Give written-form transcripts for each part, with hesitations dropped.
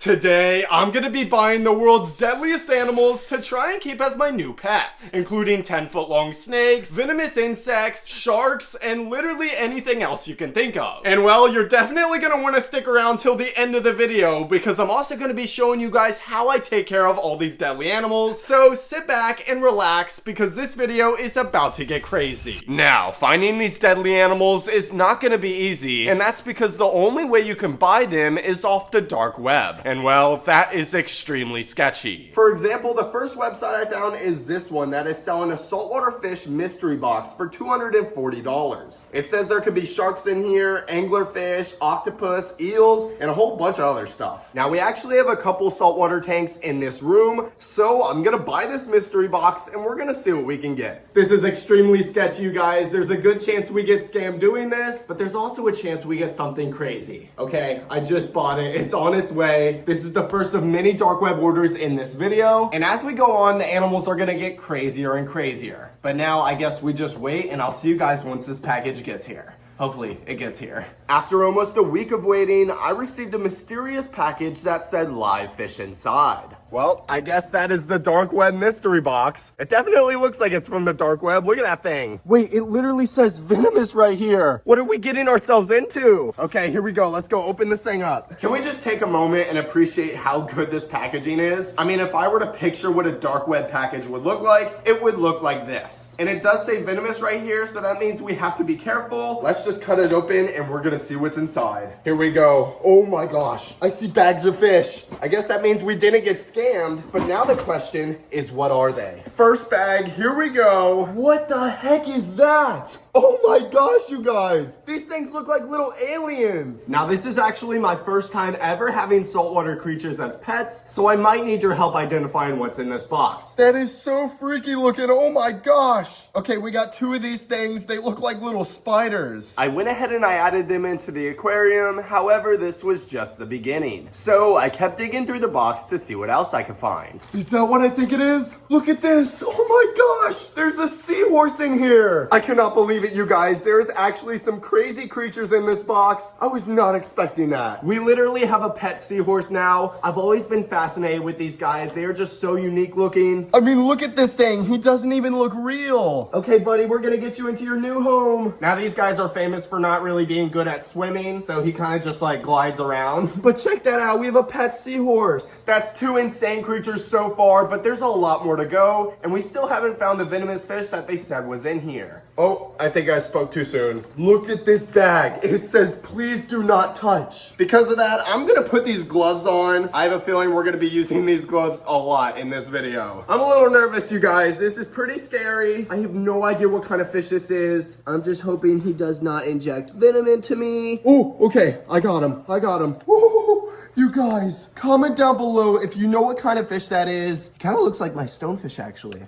Today, I'm gonna be buying the world's deadliest animals to try and keep as my new pets, including 10-foot-long snakes, venomous insects, sharks, and literally anything else you can think of. And well, you're definitely gonna wanna stick around till the end of the video because I'm also gonna be showing you guys how I take care of all these deadly animals, so sit back and relax because this video is about to get crazy. Now, finding these deadly animals is not gonna be easy, and that's because the only way you can buy them is off the dark web. And well, that is extremely sketchy. For example, the first website I found is this one that is selling a saltwater fish mystery box for $240. It says there could be sharks in here, anglerfish, octopus, eels, and a whole bunch of other stuff. Now, we actually have a couple saltwater tanks in this room, so I'm gonna buy this mystery box and we're gonna see what we can get. This is extremely sketchy, you guys. There's a good chance we get scammed doing this, but there's also a chance we get something crazy. Okay, I just bought it. It's on its way. This is the first of many dark web orders in this video. And as we go on, the animals are gonna get crazier and crazier. But now I guess we just wait and I'll see you guys once this package gets here. Hopefully it gets here. After almost a week of waiting, I received a mysterious package that said live fish inside. Well, I guess that is the dark web mystery box. It definitely looks like it's from the dark web. Look at that thing. Wait, it literally says venomous right here. What are we getting ourselves into? Okay, here we go. Let's go open this thing up. Can we just take a moment and appreciate how good this packaging is? I mean, if I were to picture what a dark web package would look like, it would look like this. And it does say venomous right here, so that means we have to be careful. Let's just cut it open and we're gonna see what's inside. Here we go. Oh my gosh, I see bags of fish. I guess that means we didn't get scammed, but now the question is, what are they? First bag, here we go. What the heck is that? Oh my gosh, you guys. These things look like little aliens. Now, this is actually my first time ever having saltwater creatures as pets, so I might need your help identifying what's in this box. That is so freaky looking. Oh my gosh. Okay, we got two of these things. They look like little spiders. I went ahead and I added them into the aquarium. However, this was just the beginning. So I kept digging through the box to see what else I could find. Is that what I think it is? Look at this. Oh my gosh. There's a seahorse in here. I cannot believe it, you guys. There is actually some crazy creatures in this box. I was not expecting that. We literally have a pet seahorse now. I've always been fascinated with these guys. They are just so unique looking. I mean, look at this thing. He doesn't even look real. Okay, buddy, we're gonna get you into your new home. Now, these guys are famous for not really being good at swimming, so he kind of just like glides around. But check that out. We have a pet seahorse. That's two insane creatures so far, but there's a lot more to go, and we still haven't found the venomous fish that they said was in here. Oh, I think I spoke too soon. Look at this bag. It says, please do not touch. Because of that, I'm gonna put these gloves on. I have a feeling we're gonna be using these gloves a lot in this video. I'm a little nervous, you guys. This is pretty scary. I have no idea what kind of fish this is. I'm just hoping he does not inject venom into me. Oh, okay. I got him. I got him. Woo! You guys, comment down below if you know what kind of fish that is. It kind of looks like my stonefish, actually.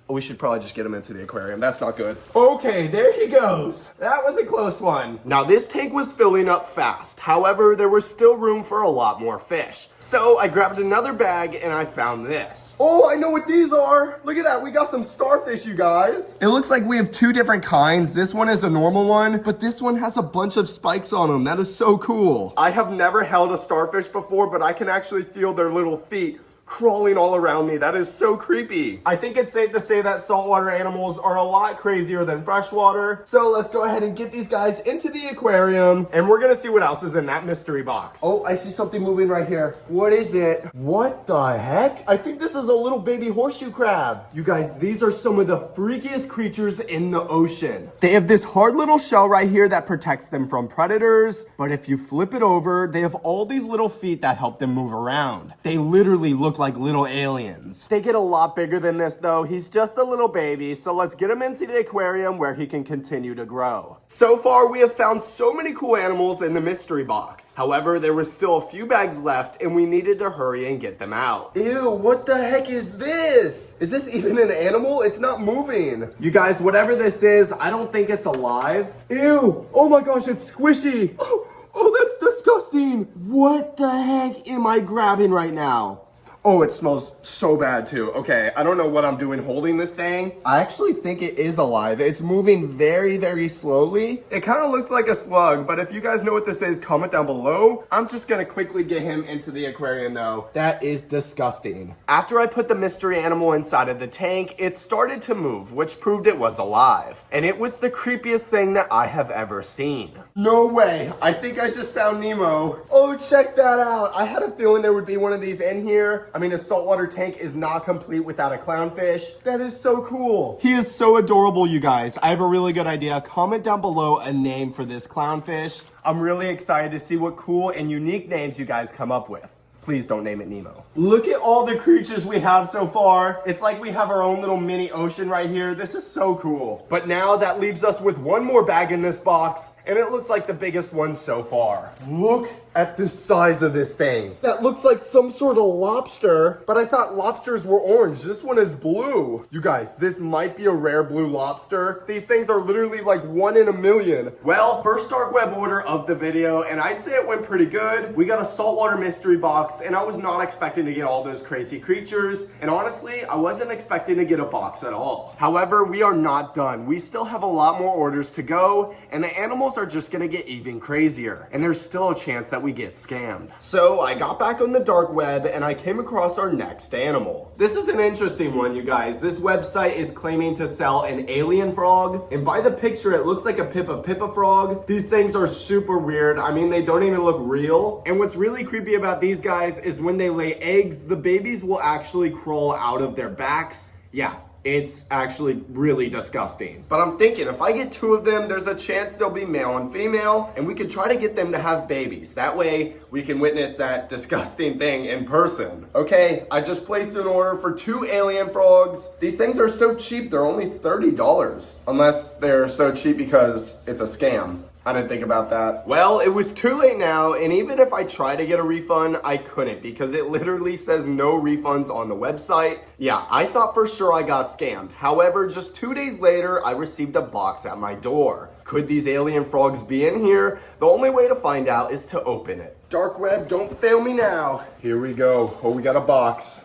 We should probably just get him into the aquarium. That's not good. Okay, there he goes. That was a close one. Now, this tank was filling up fast. However, there was still room for a lot more fish. So I grabbed another bag and I found this. Oh, I know what these are. Look at that. We got some starfish, you guys. It looks like we have two different kinds. This one is a normal one, but this one has a bunch of spikes on them. That is so cool. I have never held a starfish before, but I can actually feel their little feet crawling all around me. That is so creepy. I think it's safe to say that saltwater animals are a lot crazier than freshwater. So let's go ahead and get these guys into the aquarium and we're gonna see what else is in that mystery box. Oh, I see something moving right here. What is it? What the heck? I think this is a little baby horseshoe crab. You guys, these are some of the freakiest creatures in the ocean. They have this hard little shell right here that protects them from predators, but if you flip it over, they have all these little feet that help them move around. They literally look like little aliens. They get a lot bigger than this though. He's just a little baby, so let's get him into the aquarium where he can continue to grow. So far, we have found so many cool animals in the mystery box. However, there was still a few bags left and we needed to hurry and get them out. Ew, what the heck is this? Is this even an animal? It's not moving. You guys, whatever this is, I don't think it's alive. Ew, oh my gosh, it's squishy. Oh, that's disgusting. What the heck am I grabbing right now? Oh, it smells so bad too. Okay, I don't know what I'm doing holding this thing. I actually think it is alive. It's moving very, very slowly. It kind of looks like a slug, but if you guys know what this is, comment down below. I'm just gonna quickly get him into the aquarium though. That is disgusting. After I put the mystery animal inside of the tank, it started to move, which proved it was alive. And it was the creepiest thing that I have ever seen. No way. I think I just found Nemo. Oh, check that out. I had a feeling there would be one of these in here. I mean, a saltwater tank is not complete without a clownfish. That is so cool. He is so adorable, you guys. I have a really good idea. Comment down below a name for this clownfish. I'm really excited to see what cool and unique names you guys come up with. Please don't name it Nemo. Look at all the creatures we have so far. It's like we have our own little mini ocean right here. This is so cool. But now that leaves us with one more bag in this box, and it looks like the biggest one so far. Look at the size of this thing. That looks like some sort of lobster, but I thought lobsters were orange. This one is blue. You guys, this might be a rare blue lobster. These things are literally like 1 in a million. Well, first dark web order of the video, and I'd say it went pretty good. We got a saltwater mystery box, and I was not expecting to get all those crazy creatures, and honestly, I wasn't expecting to get a box at all. However, we are not done. We still have a lot more orders to go, and the animals are just gonna get even crazier, and there's still a chance that we get scammed. So I got back on the dark web and I came across our next animal. This is an interesting one, you guys. This website is claiming to sell an alien frog, and by the picture it looks like a Pippa frog. These things are super weird. I mean, they don't even look real. And what's really creepy about these guys is when they lay eggs, the babies will actually crawl out of their backs. Yeah, it's actually really disgusting. But I'm thinking if I get 2 of them, there's a chance they'll be male and female, and we could try to get them to have babies. That way we can witness that disgusting thing in person. Okay, I just placed an order for 2 alien frogs. These things are so cheap, they're only $30. Unless they're so cheap because it's a scam. I didn't think about that. Well, it was too late now, and even if I tried to get a refund, I couldn't because it literally says no refunds on the website. Yeah, I thought for sure I got scammed. However, just 2 days later, I received a box at my door. Could these alien frogs be in here? The only way to find out is to open it. Dark web, don't fail me now. Here we go. Oh, we got a box.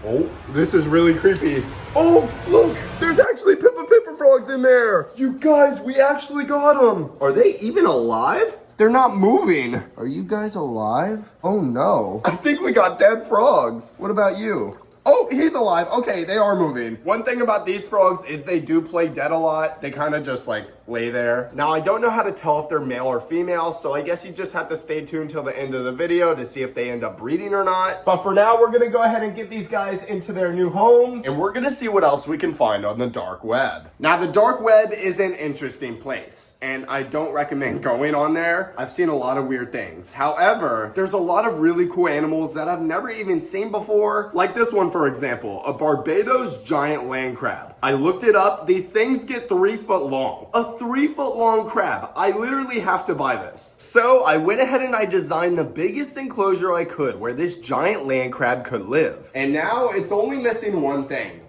Oh, this is really creepy. Oh, look, there's actually Pippa frogs in there. You guys, we actually got them. Are they even alive? They're not moving. Are you guys alive? Oh no. I think we got dead frogs. What about you? Oh, he's alive. Okay, they are moving. One thing about these frogs is they do play dead a lot. They kind of just like lay there. Now, I don't know how to tell if they're male or female, so I guess you just have to stay tuned till the end of the video to see if they end up breeding or not. But for now, we're gonna go ahead and get these guys into their new home, and we're gonna see what else we can find on the dark web. Now, the dark web is an interesting place, and I don't recommend going on there. I've seen a lot of weird things. However, there's a lot of really cool animals that I've never even seen before, like this one, for example, a Barbados giant land crab. I looked it up. These things get 3 foot long. A 3 foot long crab. I literally have to buy this. So I went ahead and I designed the biggest enclosure I could where this giant land crab could live. And now it's only missing one thing.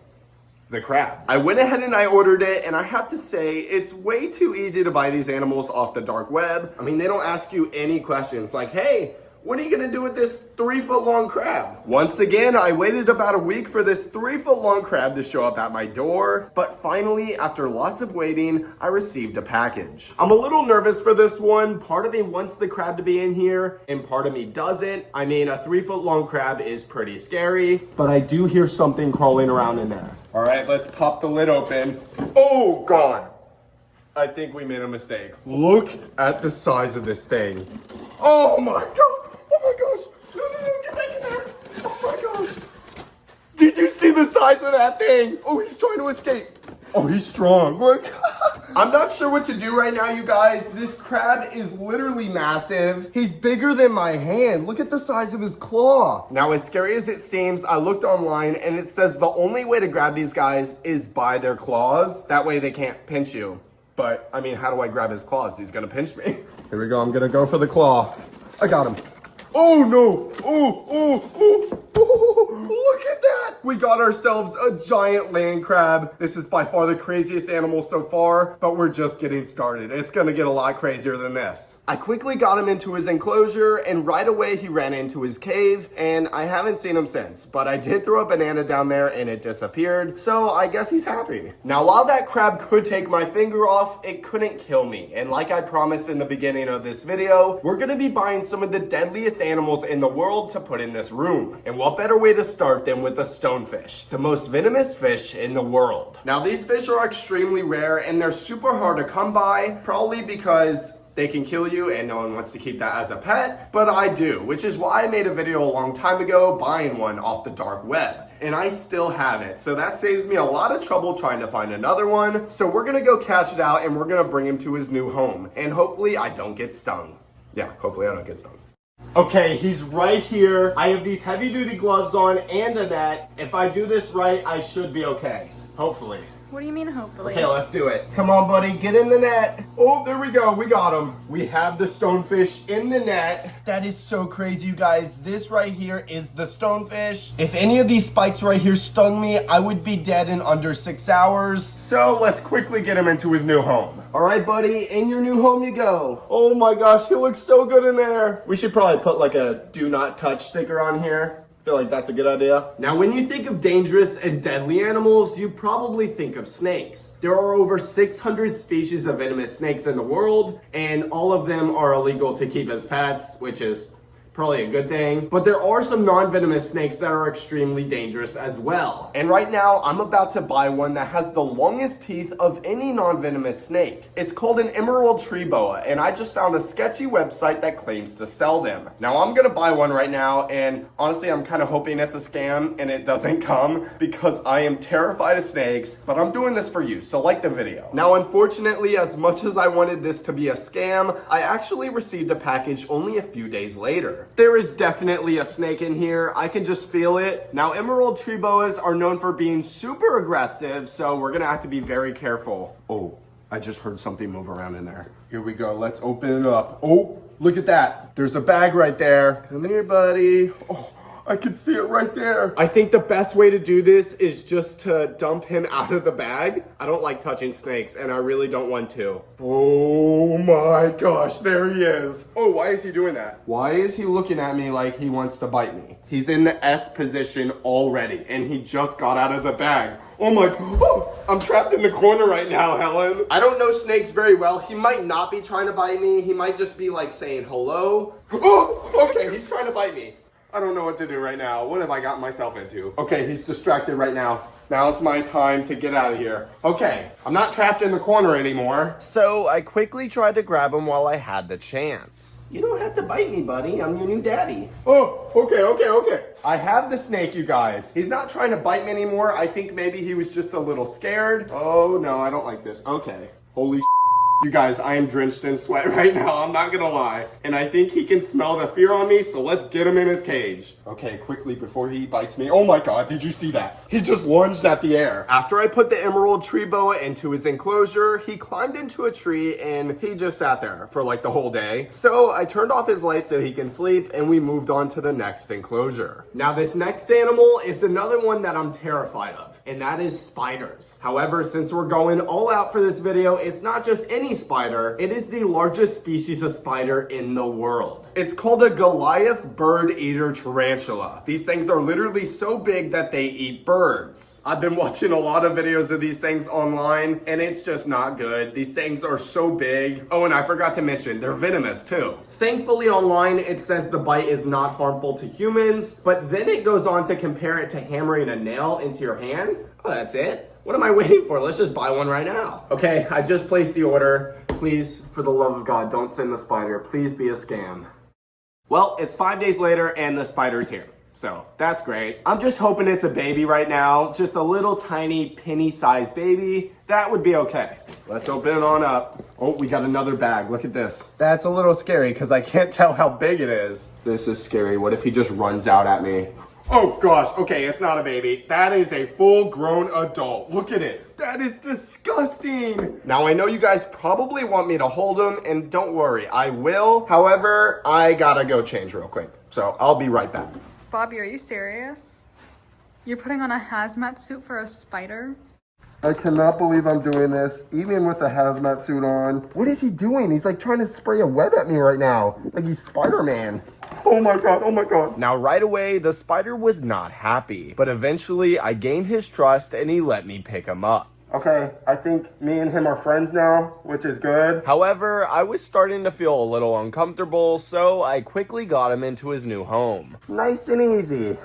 The crab. I went ahead and I ordered it, and I have to say, it's way too easy to buy these animals off the dark web. I mean, they don't ask you any questions like, hey, what are you gonna do with this 3 foot long crab? Once again, I waited about a week for this 3 foot long crab to show up at my door, but finally, after lots of waiting, I received a package. I'm a little nervous for this one. Part of me wants the crab to be in here, and part of me doesn't. I mean, a 3 foot long crab is pretty scary, but I do hear something crawling around in there. All right, let's pop the lid open. Oh, God. I think we made a mistake. Look at the size of this thing. Oh my God. Oh my gosh. No, get back in there. Oh my gosh. Did you see the size of that thing? Oh, he's trying to escape. Oh, he's strong. Look. I'm not sure what to do right now, you guys. This crab is literally massive. He's bigger than my hand. Look at the size of his claw. Now, as scary as it seems, I looked online and it says the only way to grab these guys is by their claws. That way they can't pinch you. But, I mean, how do I grab his claws? He's gonna pinch me. Here we go. I'm gonna go for the claw. I got him. Oh, no. Oh. Look at that! We got ourselves a giant land crab. This is by far the craziest animal so far, but we're just getting started. It's gonna get a lot crazier than this. I quickly got him into his enclosure, and right away he ran into his cave, and I haven't seen him since, but I did throw a banana down there and it disappeared, so I guess he's happy. Now, while that crab could take my finger off, it couldn't kill me, and like I promised in the beginning of this video, we're gonna be buying some of the deadliest animals in the world to put in this room. And what better way to start than with a stonefish, the most venomous fish in the world. Now, these fish are extremely rare and they're super hard to come by, probably because they can kill you and no one wants to keep that as a pet, but I do, which is why I made a video a long time ago buying one off the dark web. And I still have it, so that saves me a lot of trouble trying to find another one. So we're gonna go catch it out and we're gonna bring him to his new home. And hopefully I don't get stung. Yeah, hopefully I don't get stung. Okay, he's right here. I have these heavy duty gloves on and a net. If I do this right, I should be okay. Hopefully. What do you mean, hopefully? Okay, let's do it. Come on, buddy, get in the net. Oh, there we go, we got him. We have the stonefish in the net. That is so crazy, you guys. This right here is the stonefish. If any of these spikes right here stung me, I would be dead in under 6 hours. So let's quickly get him into his new home. All right, buddy, in your new home you go. Oh my gosh, he looks so good in there. We should probably put like a do not touch sticker on here. I feel like that's a good idea. Now, when you think of dangerous and deadly animals, you probably think of snakes. There are over 600 species of venomous snakes in the world, and all of them are illegal to keep as pets, which is probably a good thing. But there are some non-venomous snakes that are extremely dangerous as well. And right now, I'm about to buy one that has the longest teeth of any non-venomous snake. It's called an emerald tree boa, and I just found a sketchy website that claims to sell them. Now, I'm gonna buy one right now, and honestly, I'm kind of hoping it's a scam and it doesn't come because I am terrified of snakes, but I'm doing this for you, so like the video. Now, unfortunately, as much as I wanted this to be a scam, I actually received a package only a few days later. There is definitely a snake in here. I can just feel it. Now, emerald tree boas are known for being super aggressive, so we're gonna have to be very careful. Oh, I just heard something move around in there. Here we go, let's open it up. Oh, look at that. There's a bag right there. Come here, buddy. Oh, I can see it right there. I think the best way to do this is just to dump him out of the bag. I don't like touching snakes, and I really don't want to. Oh my gosh, there he is. Oh, why is he doing that? Why is he looking at me like he wants to bite me? He's in the S position already, and he just got out of the bag. Oh my, oh, I'm trapped in the corner right now, Helen. I don't know snakes very well. He might not be trying to bite me. He might just be like saying hello. Oh, okay, he's trying to bite me. I don't know what to do right now. What have I gotten myself into? Okay, he's distracted right now. Now's my time to get out of here. Okay, I'm not trapped in the corner anymore. So I quickly tried to grab him while I had the chance. You don't have to bite me, buddy. I'm your new daddy. Oh, okay. I have the snake, you guys. He's not trying to bite me anymore. I think maybe he was just a little scared. Oh no, I don't like this. Okay, holy you guys, I am drenched in sweat right now, I'm not gonna lie. And I think he can smell the fear on me, so let's get him in his cage. Okay, quickly before he bites me. Oh my god, did you see that? He just lunged at the air. After I put the emerald tree boa into his enclosure, he climbed into a tree and he just sat there for like the whole day. So I turned off his light so he can sleep and we moved on to the next enclosure. Now this next animal is another one that I'm terrified of, and that is spiders. However, since we're going all out for this video, it's not just any spider, it is the largest species of spider in the world. It's called a Goliath bird eater tarantula. These things are literally so big that they eat birds. I've been watching a lot of videos of these things online and it's just not good. These things are so big. Oh, and I forgot to mention, they're venomous too. Thankfully online it says the bite is not harmful to humans, but then it goes on to compare it to hammering a nail into your hand. Oh, that's it? What am I waiting for? Let's just buy one right now. Okay, I just placed the order. Please, for the love of God, don't send the spider. Please be a scam. Well, it's 5 days later and the spider's here. So that's great. I'm just hoping it's a baby right now. Just a little tiny penny-sized baby. That would be okay. Let's open it on up. Oh, we got another bag. Look at this. That's a little scary because I can't tell how big it is. This is scary. What if he just runs out at me? Oh gosh, okay, it's not a baby. That is a full-grown adult. Look at it. That is disgusting. Now, I know you guys probably want me to hold him, and don't worry, I will. However, I gotta go change real quick. So I'll be right back. Bobby, are you serious? You're putting on a hazmat suit for a spider? I cannot believe I'm doing this, even with the hazmat suit on. What is he doing? He's like trying to spray a web at me right now. Like he's Spider-Man. Oh my god, oh my god. Now right away, the spider was not happy. But eventually, I gained his trust and he let me pick him up. Okay, I think me and him are friends now, which is good. However, I was starting to feel a little uncomfortable, so I quickly got him into his new home. Nice and easy.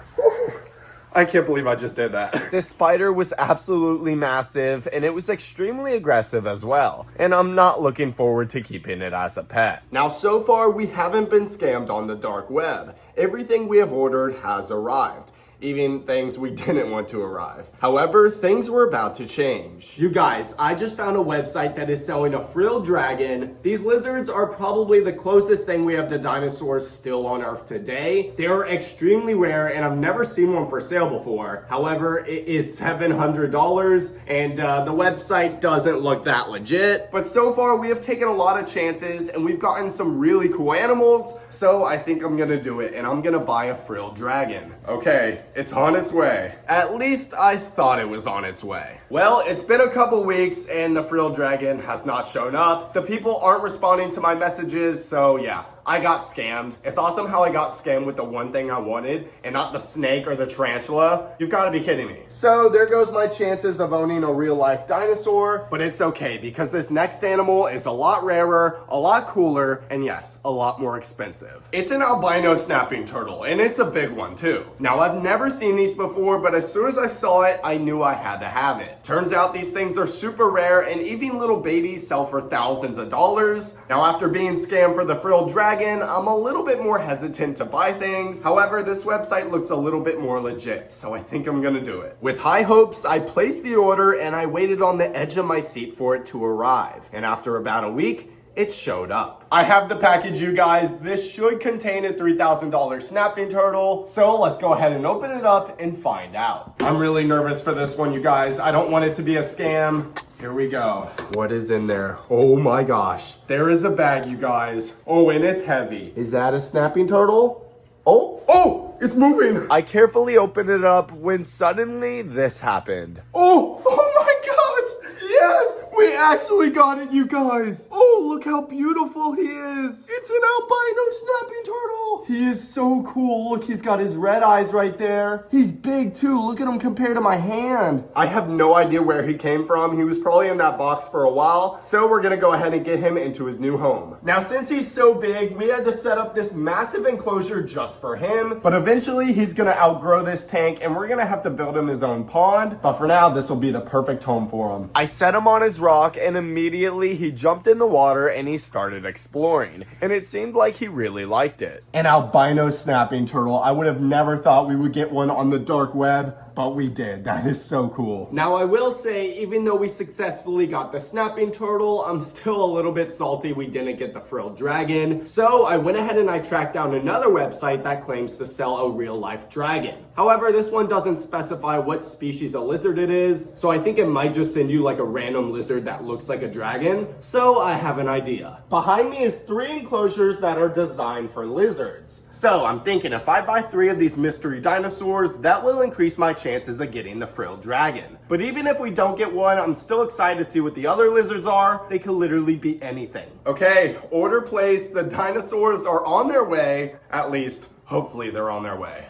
I can't believe I just did that. This spider was absolutely massive, and it was extremely aggressive as well. And I'm not looking forward to keeping it as a pet. Now, so far, we haven't been scammed on the dark web. Everything we have ordered has arrived. Even things we didn't want to arrive. However, things were about to change. You guys, I just found a website that is selling a frilled dragon. These lizards are probably the closest thing we have to dinosaurs still on Earth today. They are extremely rare and I've never seen one for sale before. However, it is $700 and the website doesn't look that legit. But so far we have taken a lot of chances and we've gotten some really cool animals. So I think I'm gonna do it and I'm gonna buy a frilled dragon. Okay. It's on its way. At least I thought it was on its way. Well, it's been a couple weeks and the frilled dragon has not shown up. The people aren't responding to my messages, so yeah. I got scammed. It's awesome how I got scammed with the one thing I wanted and not the snake or the tarantula. You've got to be kidding me. So there goes my chances of owning a real life dinosaur, but it's okay because this next animal is a lot rarer, a lot cooler, and yes, a lot more expensive. It's an albino snapping turtle and it's a big one too. Now I've never seen these before, but as soon as I saw it, I knew I had to have it. Turns out these things are super rare and even little babies sell for thousands of dollars. Now after being scammed for the frilled dragon, I'm a little bit more hesitant to buy things. However, this website looks a little bit more legit, so I think I'm gonna do it. With high hopes, I placed the order and I waited on the edge of my seat for it to arrive. And after about a week, it showed up. I have the package, you guys. This should contain a $3,000 snapping turtle. So let's go ahead and open it up and find out. I'm really nervous for this one, you guys. I don't want it to be a scam. Here we go. What is in there? Oh my gosh. There is a bag, you guys. Oh, and it's heavy. Is that a snapping turtle? Oh, it's moving. I carefully opened it up when suddenly this happened. Oh my gosh. Yes. We actually got it, you guys. Oh, look how beautiful he is. It's an albino snapping turtle. He is so cool. Look, he's got his red eyes right there. He's big too. Look at him compared to my hand. I have no idea where he came from. He was probably in that box for a while. So we're gonna go ahead and get him into his new home. Now, since he's so big, we had to set up this massive enclosure just for him. But eventually he's gonna outgrow this tank and we're gonna have to build him his own pond. But for now, this will be the perfect home for him. I set him on his rock and immediately he jumped in the water and he started exploring, and it seemed like he really liked it. An albino snapping turtle. I would have never thought we would get one on the dark web, but we did. That is so cool. Now I will say, even though we successfully got the snapping turtle, I'm still a little bit salty we didn't get the frilled dragon. So I went ahead and I tracked down another website that claims to sell a real life dragon. However, this one doesn't specify what species of lizard it is, so I think it might just send you like a random lizard that looks like a dragon. So I have an idea. Behind me is 3 enclosures that are designed for lizards. So I'm thinking if I buy 3 of these mystery dinosaurs, that will increase my chances of getting the frilled dragon. But even if we don't get one, I'm still excited to see what the other lizards are. They could literally be anything. Okay, order placed. The dinosaurs are on their way. At least, hopefully they're on their way.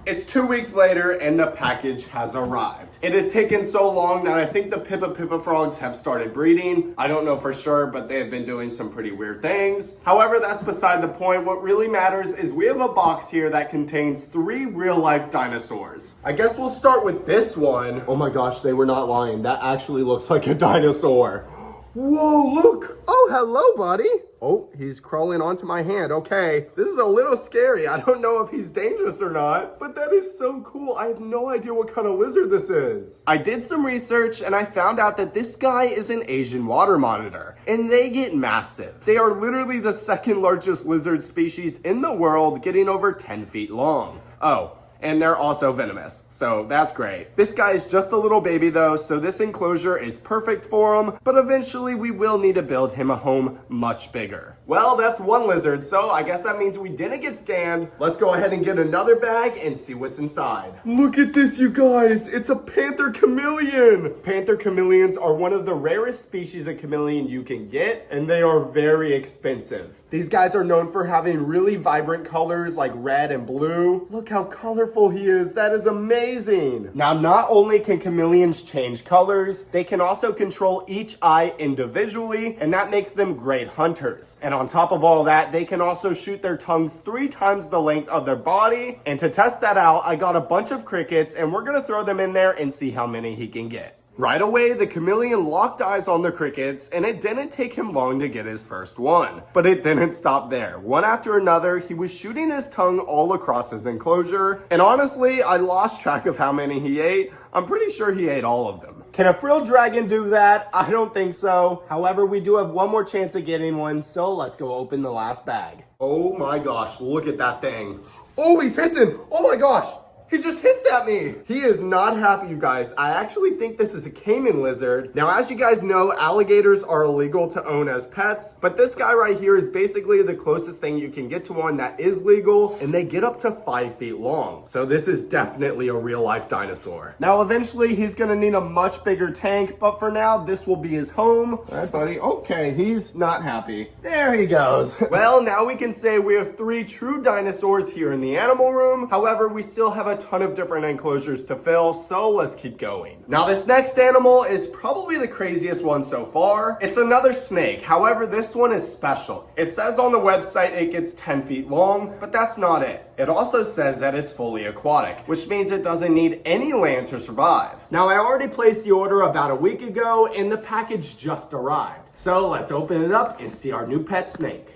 It's 2 weeks later and the package has arrived. It has taken so long that I think the Pippa frogs have started breeding. I don't know for sure, but they have been doing some pretty weird things. However, that's beside the point. What really matters is we have a box here that contains 3 real life dinosaurs. I guess we'll start with this one. Oh my gosh, they were not lying. That actually looks like a dinosaur. Whoa, look. Oh, hello, buddy. Oh, he's crawling onto my hand. Okay, this is a little scary. I don't know if he's dangerous or not, but that is so cool. I have no idea what kind of lizard this is. I did some research and I found out that this guy is an Asian water monitor, and they get massive. They are literally the 2nd largest lizard species in the world, getting over 10 feet long. Oh, And they're also venomous, so that's great. This guy is just a little baby though, so this enclosure is perfect for him, but eventually we will need to build him a home much bigger. Well, that's one lizard, so I guess that means we didn't get scanned. Let's go ahead and get another bag and see what's inside. Look at this, you guys. It's a panther chameleon. Panther chameleons are one of the rarest species of chameleon you can get, and they are very expensive. These guys are known for having really vibrant colors like red and blue. Look how colorful he is. That is amazing. Now, not only can chameleons change colors, they can also control each eye individually, and that makes them great hunters. And on top of all that, they can also shoot their tongues 3 times the length of their body. And to test that out, I got a bunch of crickets, and we're gonna throw them in there and see how many he can get. Right away, the chameleon locked eyes on the crickets, and it didn't take him long to get his first one. But it didn't stop there. One after another, he was shooting his tongue all across his enclosure, and honestly, I lost track of how many he ate. I'm pretty sure he ate all of them. Can a frilled dragon do that? I don't think so. However, we do have one more chance of getting one, so let's go open the last bag. Oh my gosh, look at that thing. Oh, he's hissing. Oh my gosh. He just hissed at me. He is not happy, you guys. I actually think this is a caiman lizard. Now, as you guys know, alligators are illegal to own as pets, but this guy right here is basically the closest thing you can get to one that is legal, and they get up to 5 feet long. So this is definitely a real life dinosaur. Now, eventually he's gonna need a much bigger tank, but for now, this will be his home. All right, buddy. Okay, he's not happy. There he goes. Well, now we can say we have 3 true dinosaurs here in the animal room. However, we still have a ton of different enclosures to fill, so let's keep going. Now, this next animal is probably the craziest one so far. It's another snake. However, this one is special. It says on the website it gets 10 feet long, but that's not it. It also says that it's fully aquatic, which means it doesn't need any land to survive. Now, I already placed the order about a week ago, and the package just arrived. So let's open it up and see our new pet snake.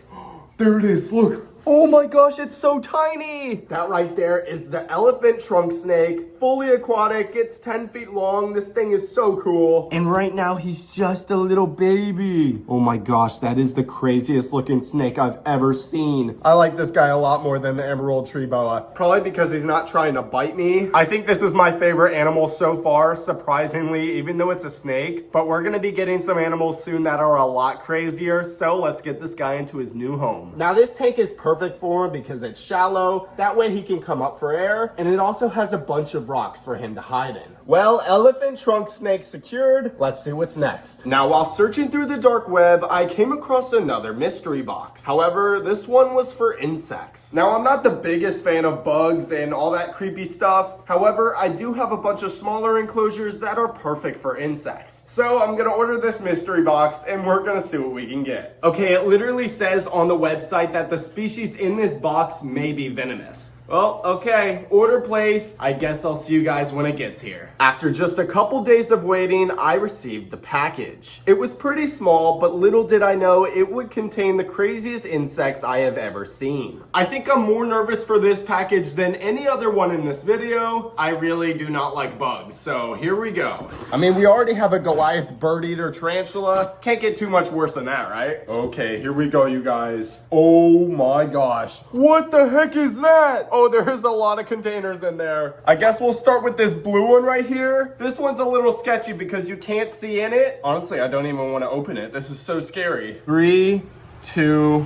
There it is, look. Oh my gosh, it's so tiny! That right there is the elephant trunk snake, fully aquatic, it's 10 feet long. This thing is so cool. And right now, he's just a little baby. Oh my gosh, that is the craziest looking snake I've ever seen. I like this guy a lot more than the emerald tree boa. Probably because he's not trying to bite me. I think this is my favorite animal so far, surprisingly, even though it's a snake. But we're gonna be getting some animals soon that are a lot crazier, so let's get this guy into his new home. Now, this tank is perfect for him because it's shallow. That way he can come up for air, and it also has a bunch of rocks for him to hide in. Well, elephant trunk snake secured. Let's see what's next. Now, while searching through the dark web, I came across another mystery box. However, this one was for insects. Now, I'm not the biggest fan of bugs and all that creepy stuff. However, I do have a bunch of smaller enclosures that are perfect for insects. So I'm gonna order this mystery box and we're gonna see what we can get. Okay, it literally says on the website that the species in this box may be venomous. Well, okay, order placed. I guess I'll see you guys when it gets here. After just a couple days of waiting, I received the package. It was pretty small, but little did I know it would contain the craziest insects I have ever seen. I think I'm more nervous for this package than any other one in this video. I really do not like bugs, so here we go. I mean, we already have a Goliath bird eater tarantula. Can't get too much worse than that, right? Okay, here we go, you guys. Oh my gosh. What the heck is that? Oh, there's a lot of containers in there. I guess we'll start with this blue one right here. This one's a little sketchy because you can't see in it. Honestly, I don't even want to open it. This is so scary. 3, 2,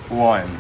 1.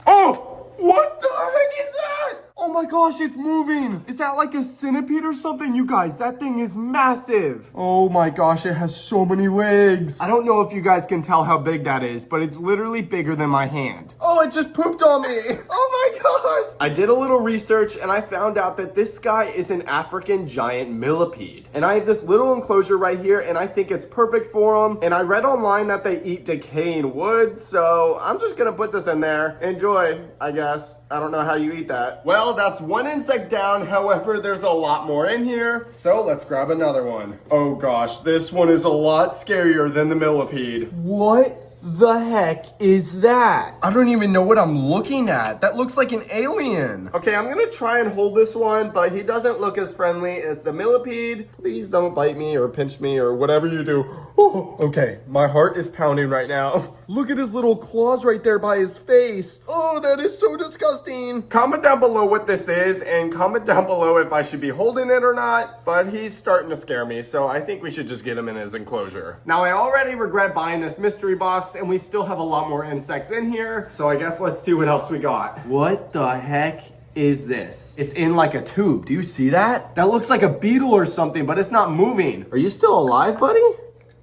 Oh, what the heck is that? Oh my gosh, it's moving. Is that like a centipede or something? You guys, that thing is massive. Oh my gosh, it has so many legs. I don't know if you guys can tell how big that is, but it's literally bigger than my hand. Oh, it just pooped on me. Oh my gosh. I did a little research and I found out that this guy is an African giant millipede. And I have this little enclosure right here and I think it's perfect for them. And I read online that they eat decaying wood, so I'm just gonna put this in there. Enjoy, I guess. I don't know how you eat that. Well, that's one insect down. However, there's a lot more in here. So let's grab another one. Oh gosh, this one is a lot scarier than the millipede. What the heck is that? I don't even know what I'm looking at. That looks like an alien. Okay, I'm gonna try and hold this one, but he doesn't look as friendly as the millipede. Please don't bite me or pinch me or whatever you do. Oh, okay, my heart is pounding right now. Look at his little claws right there by his face. Oh, that is so disgusting. Comment down below what this is, and comment down below if I should be holding it or not. But he's starting to scare me, so I think we should just get him in his enclosure. Now, I already regret buying this mystery box, and we still have a lot more insects in here. So I guess let's see what else we got. What the heck is this? It's in like a tube. Do you see that? That looks like a beetle or something, but it's not moving. Are you still alive, buddy?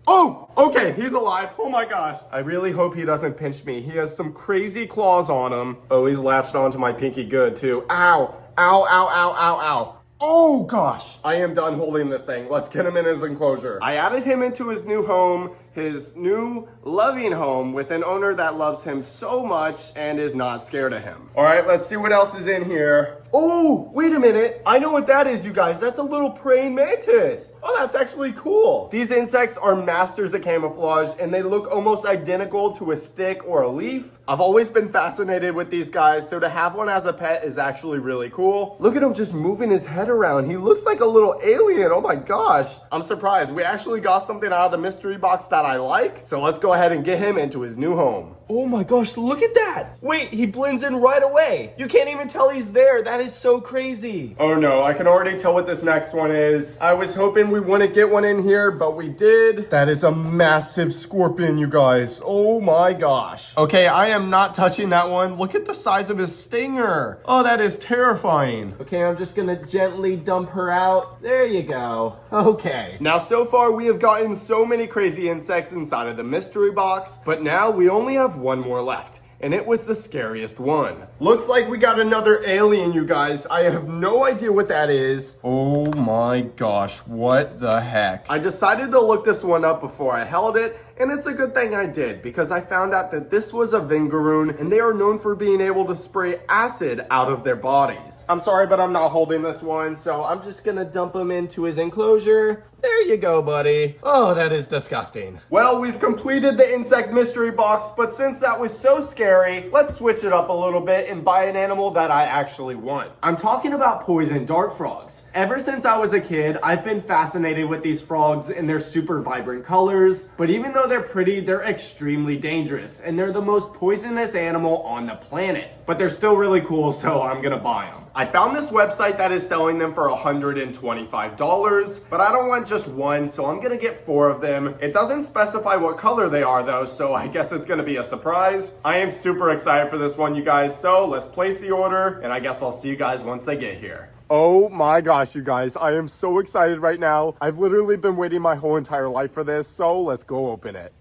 Oh, okay, he's alive. Oh my gosh. I really hope he doesn't pinch me. He has some crazy claws on him. Oh, he's latched onto my pinky good too. Ow, ow, ow, ow, ow, ow. Oh gosh, I am done holding this thing. Let's get him in his enclosure. I added him into his new home, his new loving home with an owner that loves him so much and is not scared of him. All right, let's see what else is in here. Oh, wait a minute. I know what that is, you guys. That's a little praying mantis. Oh, that's actually cool. These insects are masters of camouflage, and they look almost identical to a stick or a leaf. I've always been fascinated with these guys, so to have one as a pet is actually really cool. Look at him just moving his head around. He looks like a little alien. Oh my gosh. I'm surprised. We actually got something out of the mystery box that I like. So let's go ahead and get him into his new home. Oh my gosh, look at that. Wait, he blends in right away. You can't even tell he's there. That is so crazy. Oh no, I can already tell what this next one is. I was hoping we wouldn't get one in here, but we did. That is a massive scorpion, you guys. Oh my gosh. Okay, I am not touching that one. Look at the size of his stinger. Oh, that is terrifying. Okay, I'm just gonna gently dump her out. There you go. Okay. Now, so far we have gotten so many crazy insects inside of the mystery box, but now we only have one more left. And it was the scariest one. Looks like we got another alien, you guys. I have no idea what that is. Oh my gosh, what the heck? I decided to look this one up before I held it, and it's a good thing I did, because I found out that this was a vingaroon, and they are known for being able to spray acid out of their bodies. I'm sorry, but I'm not holding this one, so I'm just gonna dump him into his enclosure. There you go, buddy. Oh, that is disgusting. Well, we've completed the insect mystery box, but since that was so scary, let's switch it up a little bit and buy an animal that I actually want. I'm talking about poison dart frogs. Ever since I was a kid, I've been fascinated with these frogs and their super vibrant colors, but even though they're pretty, they're extremely dangerous, and they're the most poisonous animal on the planet. But they're still really cool, so I'm gonna buy them. I found this website that is selling them for $125, but I don't want just one, so I'm gonna get 4 of them. It doesn't specify what color they are though, so I guess it's gonna be a surprise. I am super excited for this one, you guys, so let's place the order, and I guess I'll see you guys once they get here. Oh my gosh, you guys, I am so excited right now. I've literally been waiting my whole entire life for this, so let's go open it.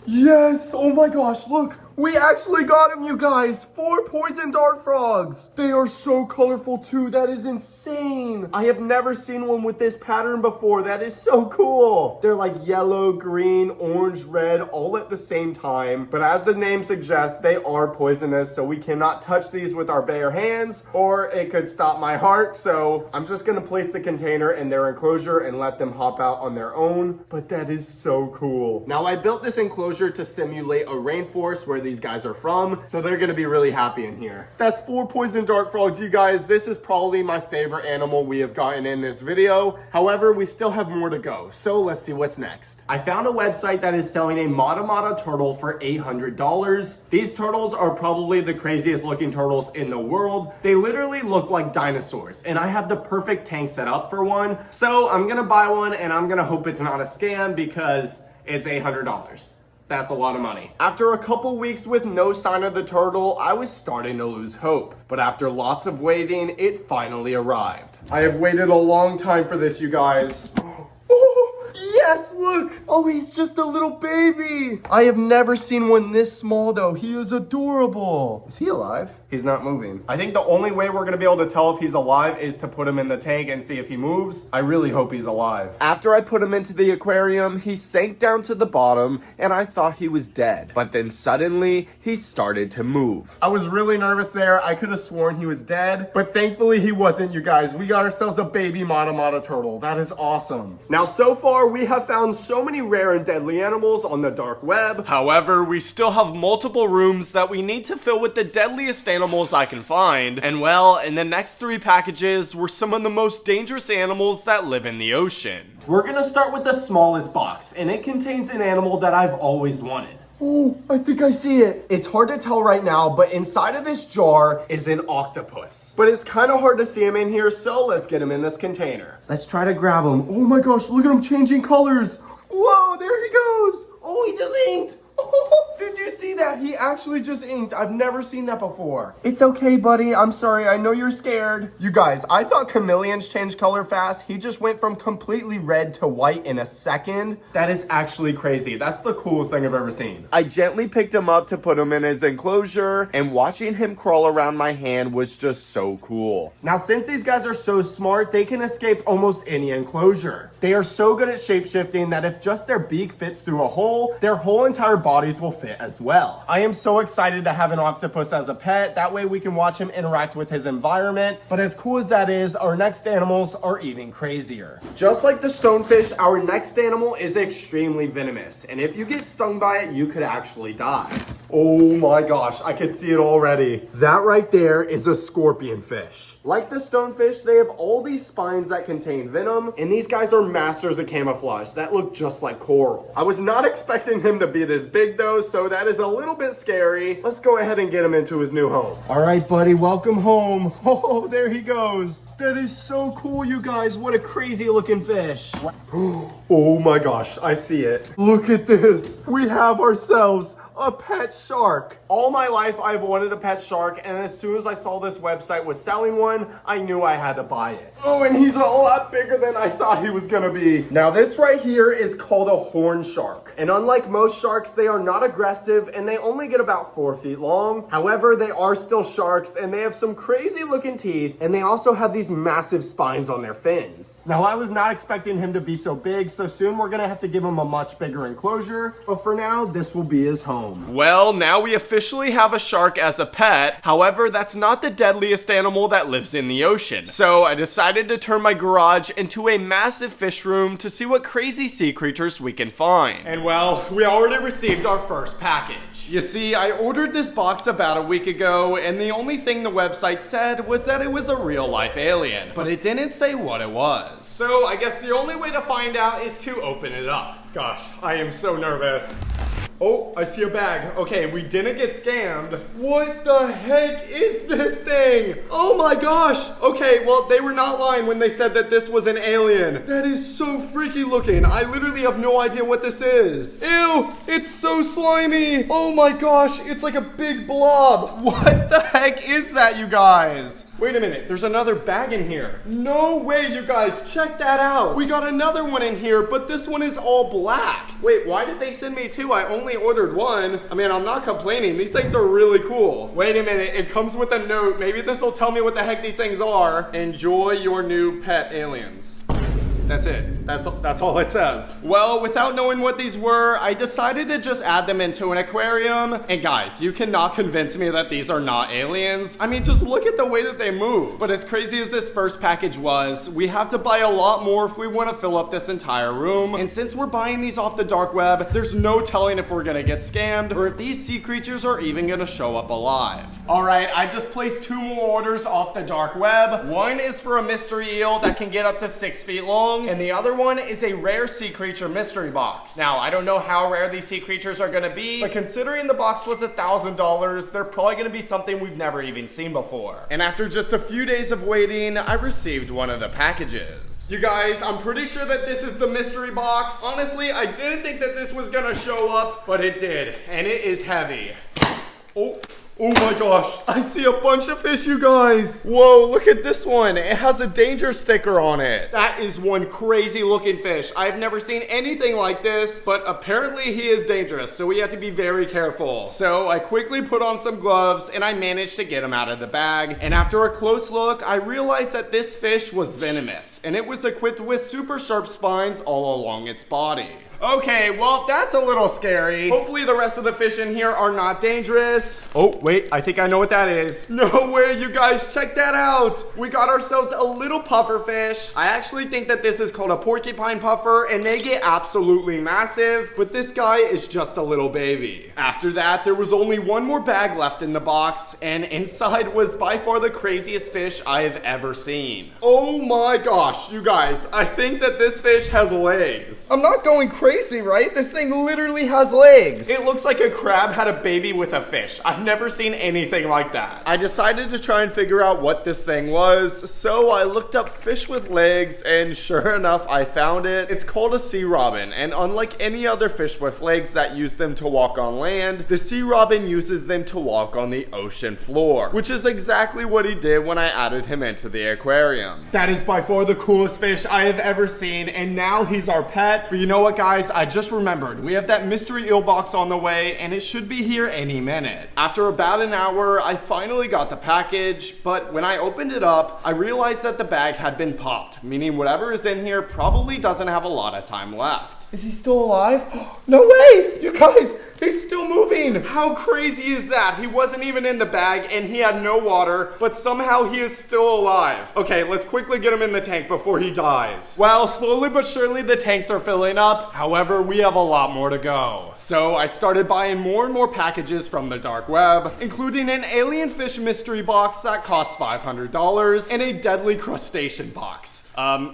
Yes, oh my gosh, look. We actually got them, you guys. 4 poison dart frogs. They are so colorful too. That is insane. I have never seen one with this pattern before. That is so cool. They're like yellow, green, orange, red, all at the same time. But as the name suggests, they are poisonous, so we cannot touch these with our bare hands, or it could stop my heart. So I'm just gonna place the container in their enclosure and let them hop out on their own. But that is so cool. Now, I built this enclosure to simulate a rainforest where these guys are from, so they're gonna be really happy in here. That's 4 poison dart frogs, you guys. This is probably my favorite animal we have gotten in this video. However, we still have more to go, so let's see what's next. I found a website that is selling a Mata Mata turtle for $800. These turtles are probably the craziest looking turtles in the world. They literally look like dinosaurs, and I have the perfect tank set up for one, so I'm gonna buy one, and I'm gonna hope it's not a scam because it's $800. That's a lot of money. After a couple weeks with no sign of the turtle, I was starting to lose hope. But after lots of waiting, it finally arrived. I have waited a long time for this, you guys. Oh, yes, look. Oh, he's just a little baby. I have never seen one this small though. He is adorable. Is he alive? He's not moving. I think the only way we're gonna be able to tell if he's alive is to put him in the tank and see if he moves. I really hope he's alive. After I put him into the aquarium, he sank down to the bottom and I thought he was dead. But then suddenly, he started to move. I was really nervous there. I could have sworn he was dead, but thankfully he wasn't, you guys. We got ourselves a baby Mata Mata turtle. That is awesome. Now, so far, we have found so many rare and deadly animals on the dark web. However, we still have multiple rooms that we need to fill with the deadliest animals I can find. And well, in the next 3 packages were some of the most dangerous animals that live in the ocean. We're gonna start with the smallest box, and it contains an animal that I've always wanted. Oh, I think I see it. It's hard to tell right now, but inside of this jar is an octopus. But it's kind of hard to see him in here, so let's get him in this container. Let's try to grab him. Oh my gosh, look at him changing colors. Whoa, there he goes. Oh, he just inked. Oh, did you see that? He actually just inked. I've never seen that before. It's okay, buddy. I'm sorry. I know you're scared. You guys, I thought chameleons change color fast. He just went from completely red to white in a second. That is actually crazy. That's the coolest thing I've ever seen. I gently picked him up to put him in his enclosure, and watching him crawl around my hand was just so cool. Now, since these guys are so smart, they can escape almost any enclosure. They are so good at shapeshifting that if just their beak fits through a hole, their whole entire bodies will fit as well. I am so excited to have an octopus as a pet. That way we can watch him interact with his environment. But as cool as that is, our next animals are even crazier. Just like the stonefish, our next animal is extremely venomous. And if you get stung by it, you could actually die. Oh my gosh, I can see it already. That right there is a scorpion fish. Like the stonefish, they have all these spines that contain venom, and these guys are masters of camouflage that look just like coral. I was not expecting him to be this big though, so that is a little bit scary. Let's go ahead and get him into his new home. All right, buddy, welcome home. Oh, there he goes. That is so cool, you guys. What a crazy looking fish. Oh my gosh, I see it. Look at this. We have ourselves a pet shark. All my life I've wanted a pet shark, and as soon as I saw this website was selling one, I knew I had to buy it. Oh, and he's a lot bigger than I thought he was gonna be. Now this right here is called a horn shark. And unlike most sharks, they are not aggressive and they only get about 4 feet long. However, they are still sharks and they have some crazy looking teeth, and they also have these massive spines on their fins. Now I was not expecting him to be so big, so soon we're gonna have to give him a much bigger enclosure, but for now, this will be his home. Well, now we officially have a shark as a pet. However, that's not the deadliest animal that lives in the ocean. So I decided to turn my garage into a massive fish room to see what crazy sea creatures we can find. And well, we already received our first package. You see, I ordered this box about a week ago, and the only thing the website said was that it was a real life alien, but it didn't say what it was. So I guess the only way to find out is to open it up. Gosh, I am so nervous. Oh, I see a bag. Okay, we didn't get scammed. What the heck is this thing? Oh my gosh. Okay, well, they were not lying when they said that this was an alien. That is so freaky looking. I literally have no idea what this is. Ew, it's so slimy. Oh my gosh, it's like a big blob. What the heck is that, you guys? Wait a minute, there's another bag in here. No way, you guys, check that out. We got another one in here, but this one is all black. Wait, why did they send me two? I only ordered one. I mean, I'm not complaining. These things are really cool. Wait a minute, it comes with a note. Maybe this will tell me what the heck these things are. Enjoy your new pet aliens. That's it. That's all it says. Well, without knowing what these were, I decided to just add them into an aquarium. And guys, you cannot convince me that these are not aliens. I mean, just look at the way that they move. But as crazy as this first package was, we have to buy a lot more if we want to fill up this entire room. And since we're buying these off the dark web, there's no telling if we're gonna get scammed or if these sea creatures are even gonna show up alive. All right, I just placed 2 more orders off the dark web. One is for a mystery eel that can get up to 6 feet long, and the other one is a rare sea creature mystery box. Now, I don't know how rare these sea creatures are gonna be, but considering the box was $1,000, they're probably gonna be something we've never even seen before. And after just a few days of waiting, I received one of the packages. You guys, I'm pretty sure that this is the mystery box. Honestly, I didn't think that this was gonna show up, but it did, and it is heavy. Oh my gosh, I see a bunch of fish, you guys. Whoa, look at this one. It has a danger sticker on it. That is one crazy looking fish. I've never seen anything like this, but apparently he is dangerous, so we have to be very careful. So I quickly put on some gloves and I managed to get him out of the bag. And after a close look, I realized that this fish was venomous, and it was equipped with super sharp spines all along its body. Okay, well, that's a little scary. Hopefully the rest of the fish in here are not dangerous. Oh, wait, I think I know what that is. No way, you guys, check that out. We got ourselves a little puffer fish. I actually think that this is called a porcupine puffer, and they get absolutely massive, but this guy is just a little baby. After that, there was only one more bag left in the box, and inside was by far the craziest fish I've ever seen. Oh my gosh, you guys, I think that this fish has legs. I'm not going crazy crazy, right? This thing literally has legs. It looks like a crab had a baby with a fish. I've never seen anything like that. I decided to try and figure out what this thing was, so I looked up fish with legs, and sure enough, I found it. It's called a sea robin, and unlike any other fish with legs that use them to walk on land, the sea robin uses them to walk on the ocean floor, which is exactly what he did when I added him into the aquarium. That is by far the coolest fish I have ever seen, and now he's our pet. But you know what, guys? I just remembered. We have that mystery eel box on the way, and it should be here any minute. After about an hour, I finally got the package, but when I opened it up, I realized that the bag had been popped, meaning whatever is in here probably doesn't have a lot of time left. Is he still alive? No way! You guys, he's still moving! How crazy is that? He wasn't even in the bag and he had no water, but somehow he is still alive. Okay, let's quickly get him in the tank before he dies. Well, slowly but surely the tanks are filling up. However, we have a lot more to go. So I started buying more and more packages from the dark web, including an alien fish mystery box that costs $500 and a deadly crustacean box.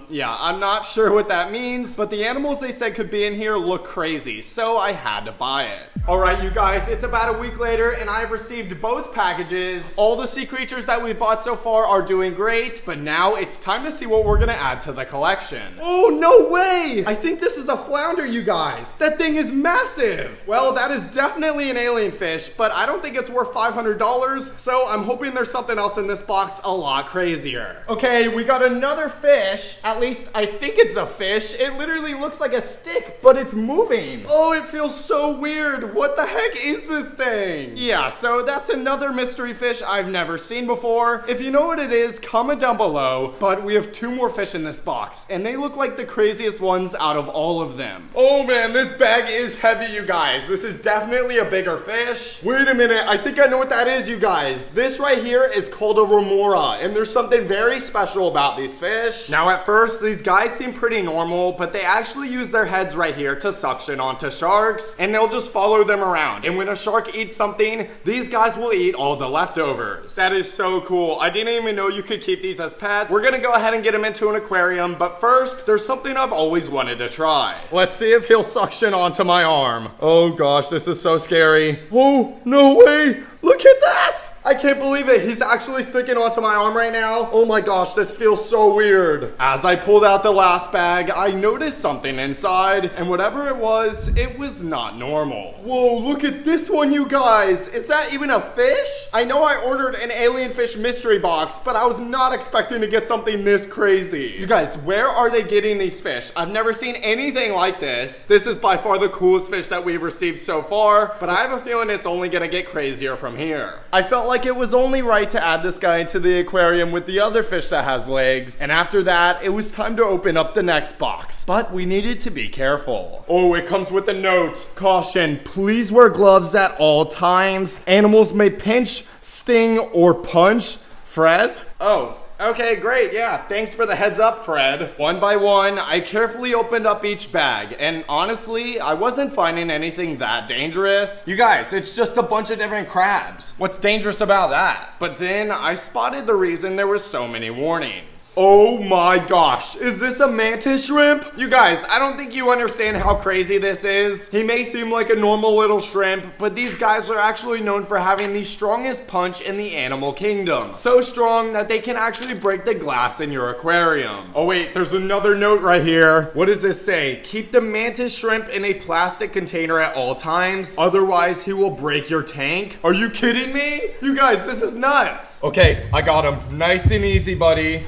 Yeah, I'm not sure what that means, but the animals they said could be in here look crazy, so I had to buy it. Alright, you guys, it's about a week later, and I've received both packages. All the sea creatures that we've bought so far are doing great, but now it's time to see what we're gonna add to the collection. Oh, no way! I think this is a flounder, you guys. That thing is massive! Well, that is definitely an alien fish, but I don't think it's worth $500, so I'm hoping there's something else in this box a lot crazier. Okay, we got another fish. At least I think it's a fish. It literally looks like a stick, but it's moving. Oh, it feels so weird. What the heck is this thing? Yeah, so that's another mystery fish I've never seen before. If you know what it is, comment down below. But we have 2 more fish in this box, and they look like the craziest ones out of all of them. Oh man, this bag is heavy, you guys. This is definitely a bigger fish. Wait a minute, I think I know what that is, you guys. This right here is called a remora, and there's something very special about these fish. Now at first, these guys seem pretty normal, but they actually use their heads right here to suction onto sharks, and they'll just follow them around. And when a shark eats something, these guys will eat all the leftovers. That is so cool. I didn't even know you could keep these as pets. We're gonna go ahead and get them into an aquarium, but first, there's something I've always wanted to try. Let's see if he'll suction onto my arm. Oh gosh, this is so scary. Oh, no way! Look at that! I can't believe it. He's actually sticking onto my arm right now. Oh my gosh, this feels so weird. As I pulled out the last bag, I noticed something inside, and whatever it was not normal. Whoa, look at this one, you guys. Is that even a fish? I know I ordered an alien fish mystery box, but I was not expecting to get something this crazy. You guys, where are they getting these fish? I've never seen anything like this. This is by far the coolest fish that we've received so far, but I have a feeling it's only gonna get crazier from here. I felt like it was only right to add this guy into the aquarium with the other fish that has legs, and after that, it was time to open up the next box. But we needed to be careful. Oh, it comes with a note. Caution, please wear gloves at all times. Animals may pinch, sting, or punch. Fred? Oh. Okay, great, yeah. Thanks for the heads up, Fred. One by one, I carefully opened up each bag, and honestly, I wasn't finding anything that dangerous. You guys, it's just a bunch of different crabs. What's dangerous about that? But then I spotted the reason there were so many warnings. Oh my gosh, is this a mantis shrimp? You guys, I don't think you understand how crazy this is. He may seem like a normal little shrimp, but these guys are actually known for having the strongest punch in the animal kingdom. So strong that they can actually break the glass in your aquarium. Oh wait, there's another note right here. What does this say? Keep the mantis shrimp in a plastic container at all times, otherwise he will break your tank. Are you kidding me? You guys, this is nuts. Okay, I got him. Nice and easy, buddy.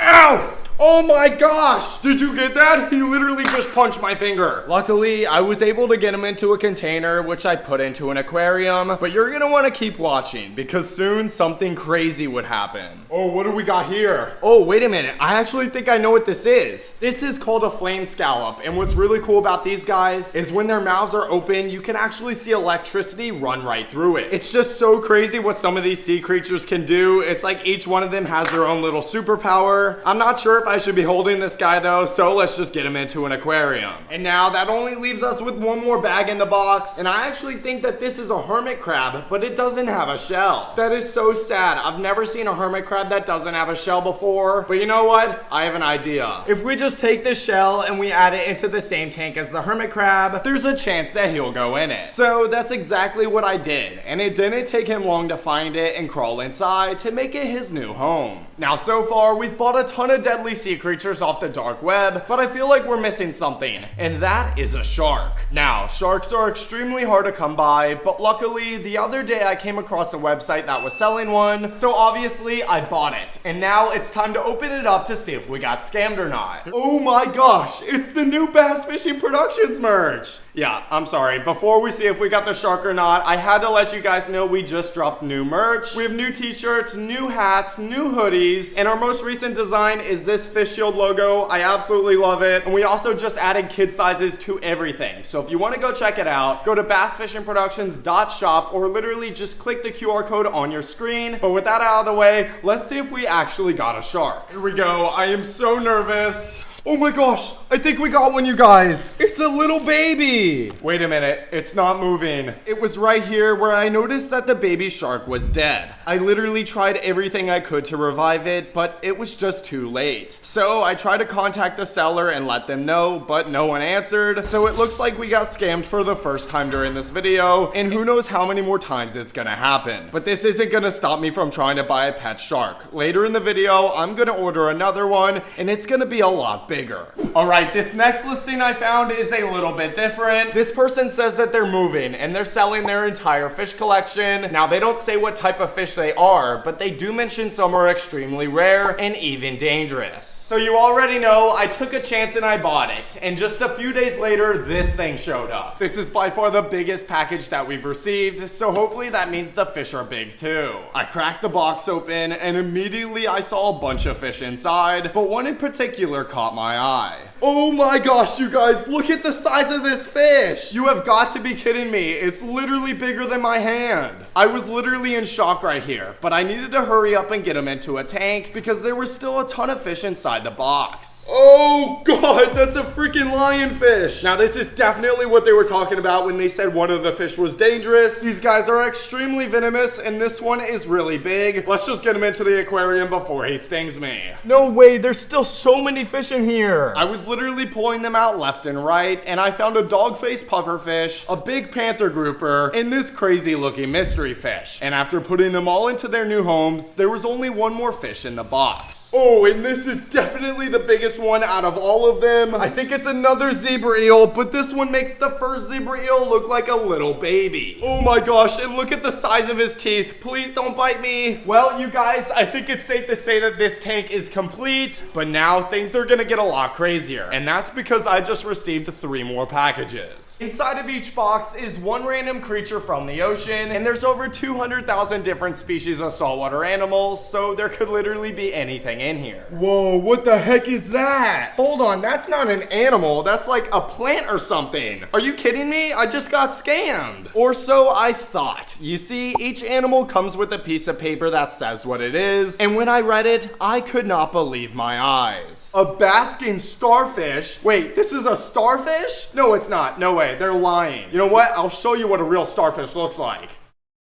Ow! Oh my gosh! Did you get that? He literally just punched my finger. Luckily, I was able to get him into a container, which I put into an aquarium. But you're gonna want to keep watching, because soon something crazy would happen. Oh, what do we got here? Oh, wait a minute. I actually think I know what this is. This is called a flame scallop. And what's really cool about these guys is when their mouths are open, you can actually see electricity run right through it. It's just so crazy what some of these sea creatures can do. It's like each one of them has their own little superpower. I'm not sure if I should be holding this guy though, so let's just get him into an aquarium. And now that only leaves us with one more bag in the box, and I actually think that this is a hermit crab, but it doesn't have a shell. That is so sad. I've never seen a hermit crab that doesn't have a shell before, but you know what? I have an idea. If we just take this shell and we add it into the same tank as the hermit crab, there's a chance that he'll go in it. So that's exactly what I did, and it didn't take him long to find it and crawl inside to make it his new home. Now so far, we've bought a ton of deadly sea creatures off the dark web, but I feel like we're missing something, and that is a shark. Now, sharks are extremely hard to come by, but luckily, the other day I came across a website that was selling one, so obviously I bought it, and now it's time to open it up to see if we got scammed or not. Oh my gosh, it's the new Bass Fishing Productions merch! Yeah, I'm sorry, before we see if we got the shark or not, I had to let you guys know we just dropped new merch. We have new t-shirts, new hats, new hoodies, and our most recent design is this fish shield logo. I absolutely love it, and we also just added kid sizes to everything. So if you want to go check it out, go to bassfishingproductions.shop or literally just click the QR code on your screen. But with that out of the way, let's see if we actually got a shark. Here we go. I am so nervous. Oh my gosh, I think we got one, you guys. It's a little baby. Wait a minute, it's not moving. It was right here where I noticed that the baby shark was dead. I literally tried everything I could to revive it, but it was just too late. So I tried to contact the seller and let them know, but no one answered. So it looks like we got scammed for the first time during this video, and who knows how many more times it's gonna happen. But this isn't gonna stop me from trying to buy a pet shark. Later in the video, I'm gonna order another one, and it's gonna be a lot bigger. All right, this next listing I found is a little bit different. This person says that they're moving and they're selling their entire fish collection. Now, they don't say what type of fish they are, but they do mention some are extremely rare and even dangerous. So you already know I took a chance and I bought it. And just a few days later, this thing showed up. This is by far the biggest package that we've received, so hopefully that means the fish are big too. I cracked the box open and immediately I saw a bunch of fish inside, but one in particular caught my eye. Oh my gosh, you guys, look at the size of this fish. You have got to be kidding me. It's literally bigger than my hand. I was literally in shock right here, but I needed to hurry up and get him into a tank because there was still a ton of fish inside the box. Oh god, that's a freaking lionfish. Now this is definitely what they were talking about when they said one of the fish was dangerous. These guys are extremely venomous and this one is really big. Let's just get him into the aquarium before he stings me. No way, there's still so many fish in here. I was literally pulling them out left and right, and I found a dog-faced pufferfish, a big panther grouper, and this crazy looking mystery fish. And after putting them all into their new homes, there was only one more fish in the box. Oh, and this is definitely the biggest one out of all of them. I think it's another zebra eel, but this one makes the first zebra eel look like a little baby. Oh my gosh, and look at the size of his teeth. Please don't bite me. Well, you guys, I think it's safe to say that this tank is complete, but now things are gonna get a lot crazier. And that's because I just received 3 more packages. Inside of each box is one random creature from the ocean, and there's over 200,000 different species of saltwater animals, so there could literally be anything in here. Whoa, what the heck is that? Hold on, that's not an animal, that's like a plant or something. Are you kidding me? I just got scammed. Or so I thought. You see, each animal comes with a piece of paper that says what it is, and when I read it, I could not believe my eyes. A basking starfish? Wait, this is a starfish? No, it's not. No way, they're lying. You know what? I'll show you what a real starfish looks like.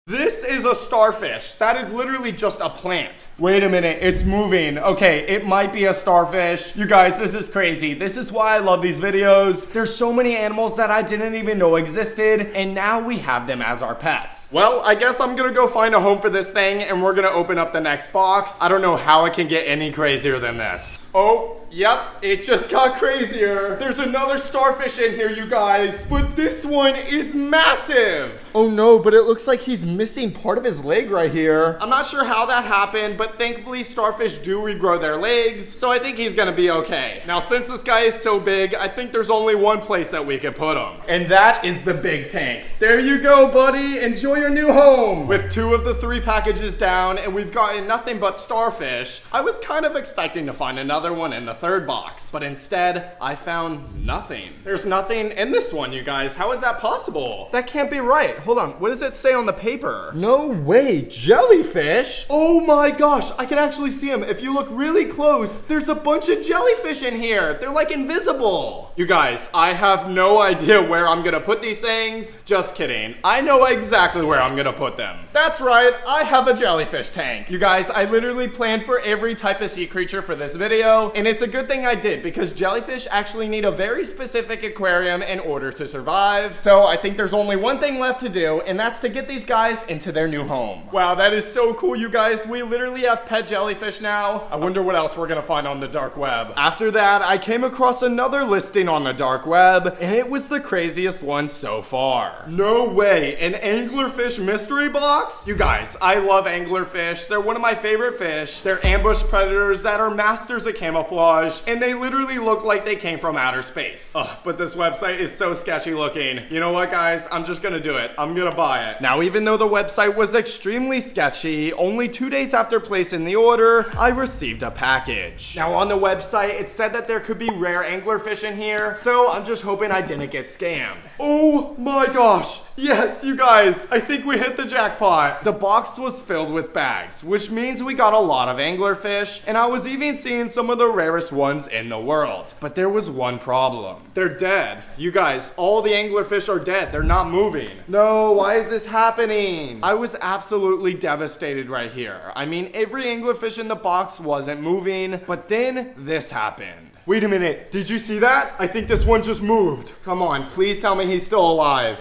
This is a starfish. That is literally just a plant. Wait a minute, it's moving. Okay, it might be a starfish. You guys, this is crazy. This is why I love these videos. There's so many animals that I didn't even know existed, and now we have them as our pets. Well, I guess I'm gonna go find a home for this thing, and we're gonna open up the next box. I don't know how it can get any crazier than this. Oh, yep, it just got crazier. There's another starfish in here, you guys, but this one is massive. Oh no, but it looks like he's missing part of his leg right here. I'm not sure how that happened, but thankfully starfish do regrow their legs, so I think he's gonna be okay. Now, since this guy is so big, I think there's only one place that we can put him, and that is the big tank. There you go, buddy. Enjoy your new home. With 2 of the 3 packages down, and we've gotten nothing but starfish, I was kind of expecting to find another one in the third box. But instead, I found nothing. There's nothing in this one, you guys. How is that possible? That can't be right. Hold on, what does it say on the paper? No way, jellyfish? Oh my gosh, I can actually see them. If you look really close, there's a bunch of jellyfish in here. They're like invisible. You guys, I have no idea where I'm gonna put these things. Just kidding. I know exactly where I'm gonna put them. That's right, I have a jellyfish tank. You guys, I literally planned for every type of sea creature for this video, and it's a good thing I did because jellyfish actually need a very specific aquarium in order to survive. So I think there's only one thing left to do, and that's to get these guys into their new home. Wow, that is so cool, you guys. We literally have pet jellyfish now. I wonder what else we're gonna find on the dark web. After that, I came across another listing on the dark web, and it was the craziest one so far. No way, an anglerfish mystery box? You guys, I love anglerfish. They're one of my favorite fish. They're ambush predators that are masters of camouflage, and they literally look like they came from outer space. Ugh, but this website is so sketchy looking. You know what, guys? I'm just gonna do it. I'm gonna buy it. Now, even though the website was extremely sketchy, only 2 days after placing the order, I received a package. Now, on the website, it said that there could be rare anglerfish in here, so I'm just hoping I didn't get scammed. Oh my gosh. Yes, you guys, I think we hit the jackpot. The box was filled with bags, which means we got a lot of anglerfish, and I was even seeing some of the rarest ones in the world. But there was one problem. They're dead. You guys, all the anglerfish are dead. They're not moving. No, why is this happening? I was absolutely devastated right here. I mean, every anglerfish in the box wasn't moving, but then this happened. Wait a minute, did you see that? I think this one just moved. Come on, please tell me he's still alive.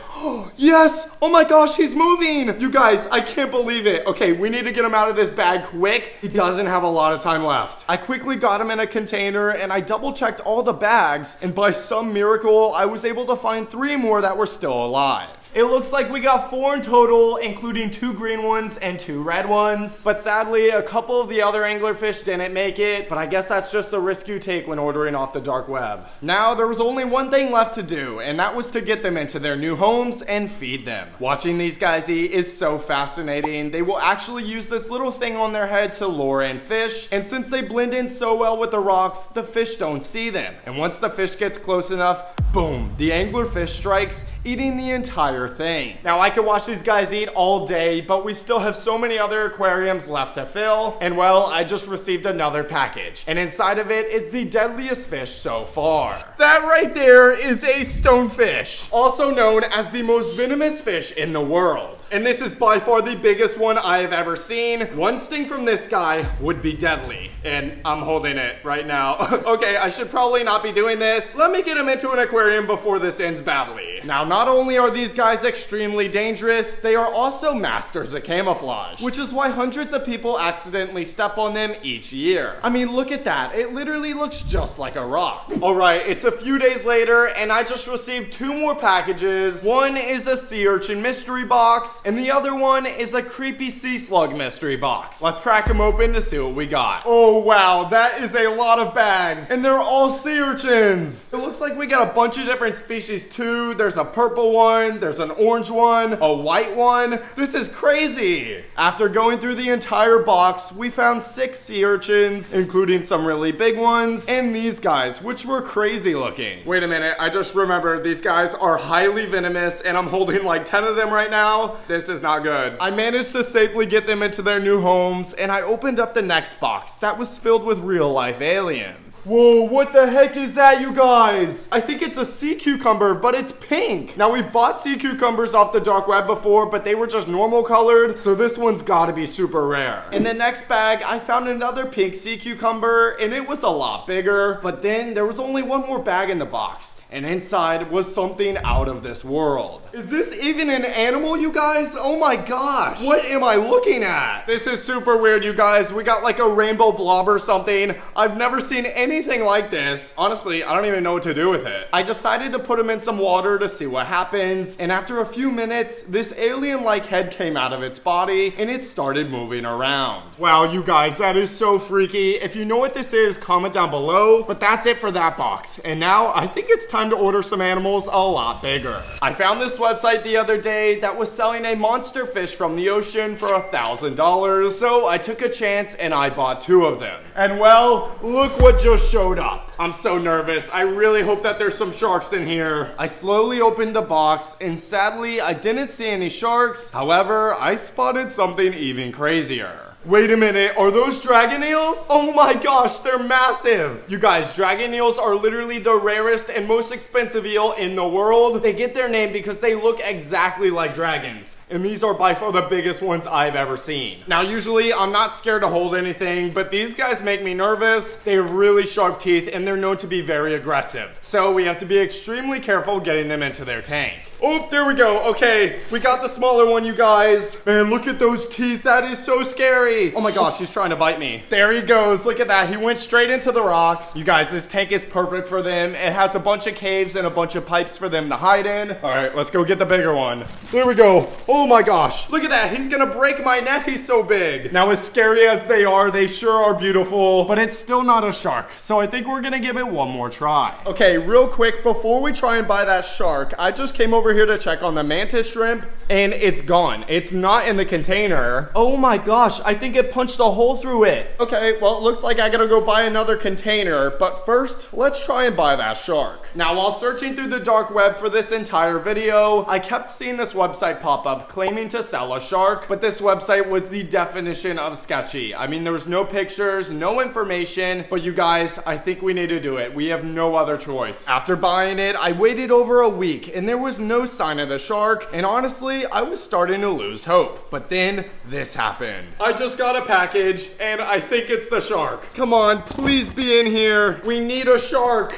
Yes! Oh my gosh, he's moving! You guys, I can't believe it. Okay, we need to get him out of this bag quick. He doesn't have a lot of time left. I quickly got him in a container and I double checked all the bags, and by some miracle, I was able to find 3 more that were still alive. It looks like we got 4 in total, including 2 green ones and 2 red ones. But sadly, a couple of the other anglerfish didn't make it, but I guess that's just the risk you take when ordering off the dark web. Now, there was only one thing left to do, and that was to get them into their new homes and feed them. Watching these guys eat is so fascinating. They will actually use this little thing on their head to lure in fish, and since they blend in so well with the rocks, the fish don't see them. And once the fish gets close enough, boom, the anglerfish strikes, eating the entire thing. Now, I could watch these guys eat all day, but we still have so many other aquariums left to fill, and well, I just received another package, and inside of it is the deadliest fish so far. That right there is a stonefish, also known as the most venomous fish in the world. And this is by far the biggest one I have ever seen. One sting from this guy would be deadly, and I'm holding it right now. Okay, I should probably not be doing this. Let me get him into an aquarium before this ends badly. Now, not only are these guys extremely dangerous, they are also masters of camouflage, which is why hundreds of people accidentally step on them each year. I mean, look at that. It literally looks just like a rock. All right, it's a few days later, and I just received 2 more packages. One is a sea urchin mystery box, and the other one is a creepy sea slug mystery box. Let's crack them open to see what we got. Oh wow, that is a lot of bags, and they're all sea urchins. It looks like we got a bunch of different species too. There's a purple one, there's an orange one, a white one. This is crazy. After going through the entire box, we found 6 sea urchins, including some really big ones, and these guys, which were crazy looking. Wait a minute, I just remembered these guys are highly venomous, and I'm holding like 10 of them right now. This is not good. I managed to safely get them into their new homes, and I opened up the next box that was filled with real life aliens. Whoa, what the heck is that, you guys? I think it's a sea cucumber, but it's pink. Now, we've bought sea cucumbers off the dark web before, but they were just normal colored, so this one's gotta be super rare. In the next bag, I found another pink sea cucumber, and it was a lot bigger, but then there was only one more bag in the box, and inside was something out of this world. Is this even an animal, you guys? Oh my gosh. What am I looking at? This is super weird, you guys. We got like a rainbow blob or something. I've never seen anything like this. Honestly, I don't even know what to do with it. I decided to put him in some water to see what happens, and after a few minutes, this alien-like head came out of its body, and it started moving around. Wow, you guys, that is so freaky. If you know what this is, comment down below, but that's it for that box. And now, I think it's time time to order some animals a lot bigger. I found this website the other day that was selling a monster fish from the ocean for $1,000, so I took a chance and I bought 2 of them. And well, look what just showed up. I'm so nervous. I really hope that there's some sharks in here. I slowly opened the box and sadly I didn't see any sharks. However, I spotted something even crazier. Wait a minute, are those dragon eels? Oh my gosh, they're massive. You guys, dragon eels are literally the rarest and most expensive eel in the world. They get their name because they look exactly like dragons. And these are by far the biggest ones I've ever seen. Now, usually I'm not scared to hold anything, but these guys make me nervous. They have really sharp teeth and they're known to be very aggressive. So we have to be extremely careful getting them into their tank. Oh, there we go. Okay, we got the smaller one, you guys. Man, look at those teeth. That is so scary. Oh my gosh, he's trying to bite me. There he goes. Look at that. He went straight into the rocks. You guys, this tank is perfect for them. It has a bunch of caves and a bunch of pipes for them to hide in. All right, let's go get the bigger one. There we go. Oh my gosh, look at that. He's gonna break my net. He's so big. Now, as scary as they are, they sure are beautiful, but it's still not a shark. So I think we're gonna give it one more try. Okay, real quick, before we try and buy that shark, I just came over here to check on the mantis shrimp and it's gone. It's not in the container. Oh my gosh, I think it punched a hole through it. Okay, well, it looks like I gotta go buy another container, but first, let's try and buy that shark. Now, while searching through the dark web for this entire video, I kept seeing this website pop up claiming to sell a shark, but this website was the definition of sketchy. I mean, there was no pictures, no information, but you guys, I think we need to do it. We have no other choice. After buying it, I waited over a week and there was no sign of the shark, and honestly, I was starting to lose hope. But then this happened. I just got a package and I think it's the shark. Come on, please be in here. We need a shark.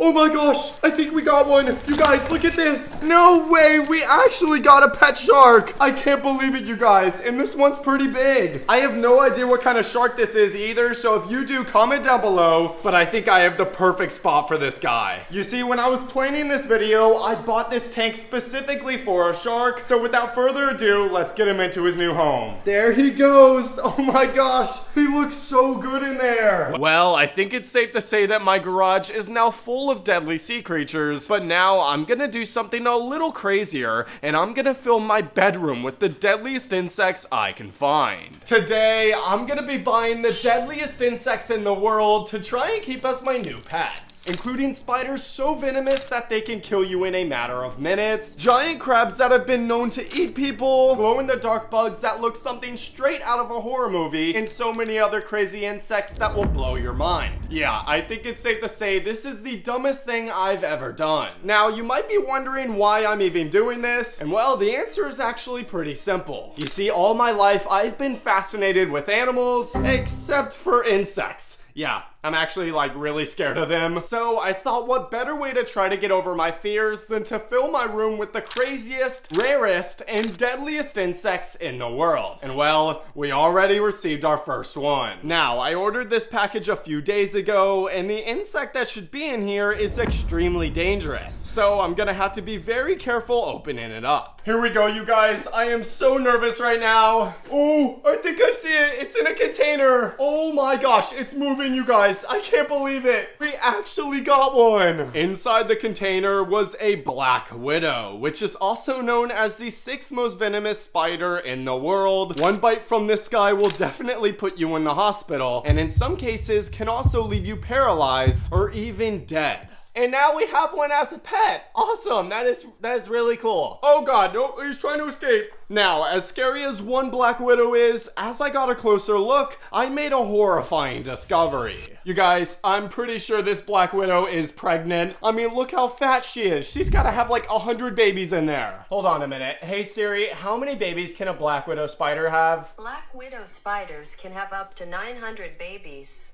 Oh my gosh, I think we got one. You guys, look at this. No way, we actually got a pet shark. I can't believe it, you guys. And this one's pretty big. I have no idea what kind of shark this is either, so if you do, comment down below. But I think I have the perfect spot for this guy. You see, when I was planning this video, I bought this tank specifically for a shark. So without further ado, let's get him into his new home. There he goes. Oh my gosh, he looks so good in there. Well, I think it's safe to say that my garage is now full of deadly sea creatures, but now I'm gonna do something a little crazier, and I'm gonna fill my bedroom with the deadliest insects I can find. Today, I'm gonna be buying the deadliest insects in the world to try and keep as my new pets, including spiders so venomous that they can kill you in a matter of minutes, giant crabs that have been known to eat people, glow-in-the-dark bugs that look something straight out of a horror movie, and so many other crazy insects that will blow your mind. Yeah, I think it's safe to say this is the dumbest thing I've ever done. Now, you might be wondering why I'm even doing this, and well, the answer is actually pretty simple. You see, all my life, I've been fascinated with animals, except for insects. Yeah, I'm actually like really scared of them. So I thought what better way to try to get over my fears than to fill my room with the craziest, rarest, and deadliest insects in the world. And well, we already received our first one. Now, I ordered this package a few days ago, and the insect that should be in here is extremely dangerous. So I'm gonna have to be very careful opening it up. Here we go, you guys. I am so nervous right now. Oh, I think I see it. It's in a container. Oh my gosh, it's moving, you guys. I can't believe it. We actually got one. Inside the container was a black widow, which is also known as the 6th most venomous spider in the world. One bite from this guy will definitely put you in the hospital, and in some cases can also leave you paralyzed or even dead. And now we have one as a pet. Awesome, that is really cool. Oh god, no, he's trying to escape. Now, as scary as one black widow is, as I got a closer look, I made a horrifying discovery. You guys, I'm pretty sure this black widow is pregnant. I mean, look how fat she is. She's gotta have like 100 babies in there. Hold on a minute. Hey Siri, how many babies can a black widow spider have? Black widow spiders can have up to 900 babies.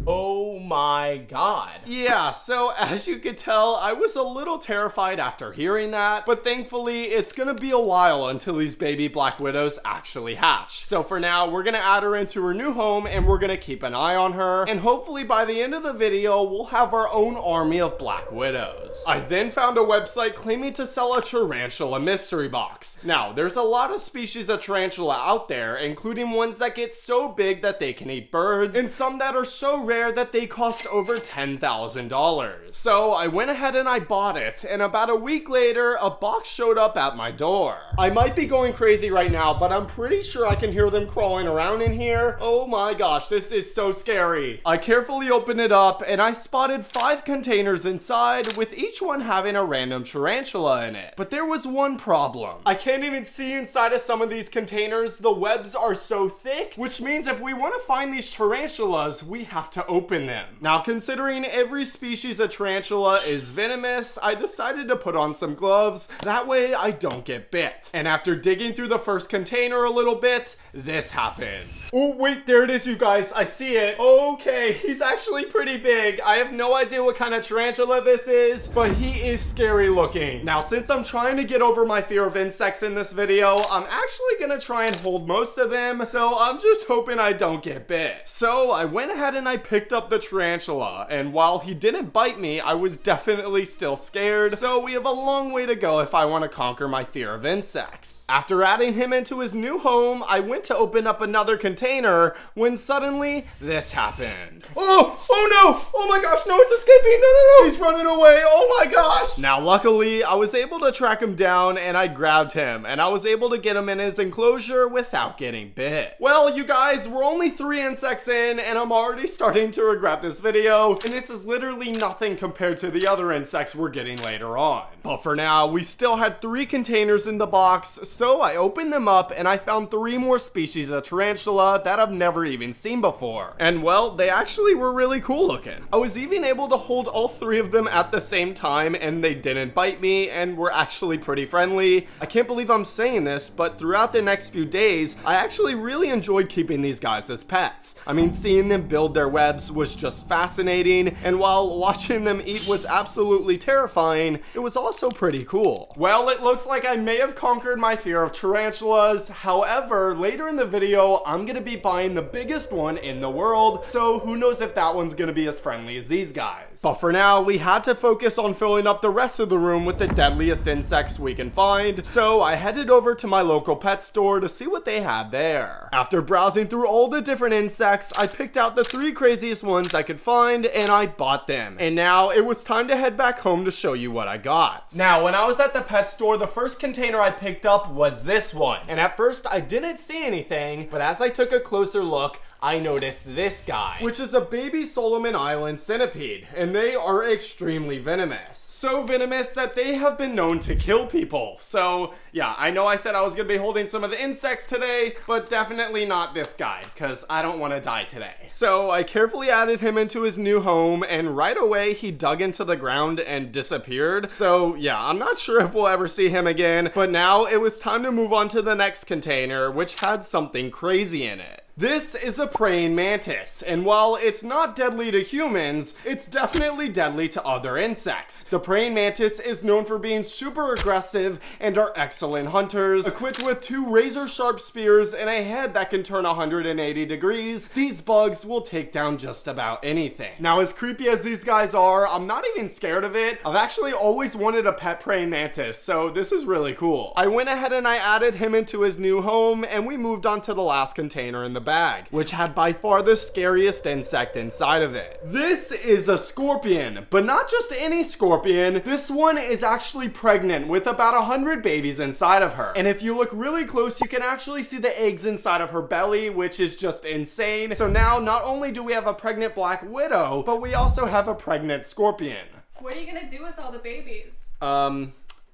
Oh my god. Yeah, so as you could tell, I was a little terrified after hearing that, but thankfully it's gonna be a while until these baby black widows actually hatch. So for now, we're gonna add her into her new home and we're gonna keep an eye on her, and hopefully by the end of the video, we'll have our own army of black widows. I then found a website claiming to sell a tarantula mystery box. Now, there's a lot of species of tarantula out there, including ones that get so big that they can eat birds, and some that are so rare that they cost over $10,000. So I went ahead and I bought it, and about a week later, a box showed up at my door. I might be going crazy right now, but I'm pretty sure I can hear them crawling around in here. Oh my gosh, this is so scary. I carefully opened it up, and I spotted 5 containers inside, with each one having a random tarantula in it. But there was one problem. I can't even see inside of some of these containers. The webs are so thick, which means if we want to find these tarantulas, we have to open them. Now, considering every species of tarantula is venomous, I decided to put on some gloves. That way I don't get bit. And after digging through the first container a little bit, this happened. Oh, wait, there it is, you guys. I see it. Okay, he's actually pretty big. I have no idea what kind of tarantula this is, but he is scary looking. Now, since I'm trying to get over my fear of insects in this video, I'm actually gonna try and hold most of them, so I'm just hoping I don't get bit. So I went ahead and I picked up the tarantula, and while he didn't bite me, I was definitely still scared, so we have a long way to go if I want to conquer my fear of insects. After adding him into his new home, I went to open up another container when suddenly this happened. Oh no! Oh my gosh, no, it's escaping! No! He's running away! Oh my gosh! Now, luckily, I was able to track him down and I grabbed him, and I was able to get him in his enclosure without getting bit. Well, you guys, we're only 3 insects in, and I'm already starting to regret this video, and this is literally nothing compared to the other insects we're getting later on. But for now, we still had 3 containers in the box, so I opened them up and I found 3 more species of tarantula that I've never even seen before. And well, they actually were really cool looking. I was even able to hold all 3 of them at the same time, and they didn't bite me and were actually pretty friendly. I can't believe I'm saying this, but throughout the next few days, I actually really enjoyed keeping these guys as pets. I mean, seeing them build their webs was just fascinating, and while watching them eat was absolutely terrifying, it was also pretty cool. Well, it looks like I may have conquered my fear of tarantulas. However, later in the video, I'm gonna be buying the biggest one in the world, so who knows if that one's gonna be as friendly as these guys. But for now, we had to focus on filling up the rest of the room with the deadliest insects we can find, so I headed over to my local pet store to see what they had there. After browsing through all the different insects, I picked out the 3 craziest ones I could find, and I bought them. And now it was time to head back home to show you what I got. Now, when I was at the pet store, the first container I picked up was this one. And at first, I didn't see anything, but as I took a closer look, I noticed this guy, which is a baby Solomon Island centipede, and they are extremely venomous. So venomous that they have been known to kill people. So yeah, I know I said I was gonna be holding some of the insects today, but definitely not this guy, because I don't want to die today. So I carefully added him into his new home, and right away he dug into the ground and disappeared. So yeah, I'm not sure if we'll ever see him again, but now it was time to move on to the next container, which had something crazy in it. This is a praying mantis, and while it's not deadly to humans, it's definitely deadly to other insects. The praying mantis is known for being super aggressive and are excellent hunters. Equipped with 2 razor-sharp spears and a head that can turn 180 degrees, these bugs will take down just about anything. Now, as creepy as these guys are, I'm not even scared of it. I've actually always wanted a pet praying mantis, so this is really cool. I went ahead and I added him into his new home, and we moved on to the last container in the bag, which had by far the scariest insect inside of it. This is a scorpion, but not just any scorpion. This one is actually pregnant with about 100 babies inside of her. And if you look really close, you can actually see the eggs inside of her belly, which is just insane. So now not only do we have a pregnant black widow, but we also have a pregnant scorpion. What are you gonna do with all the babies?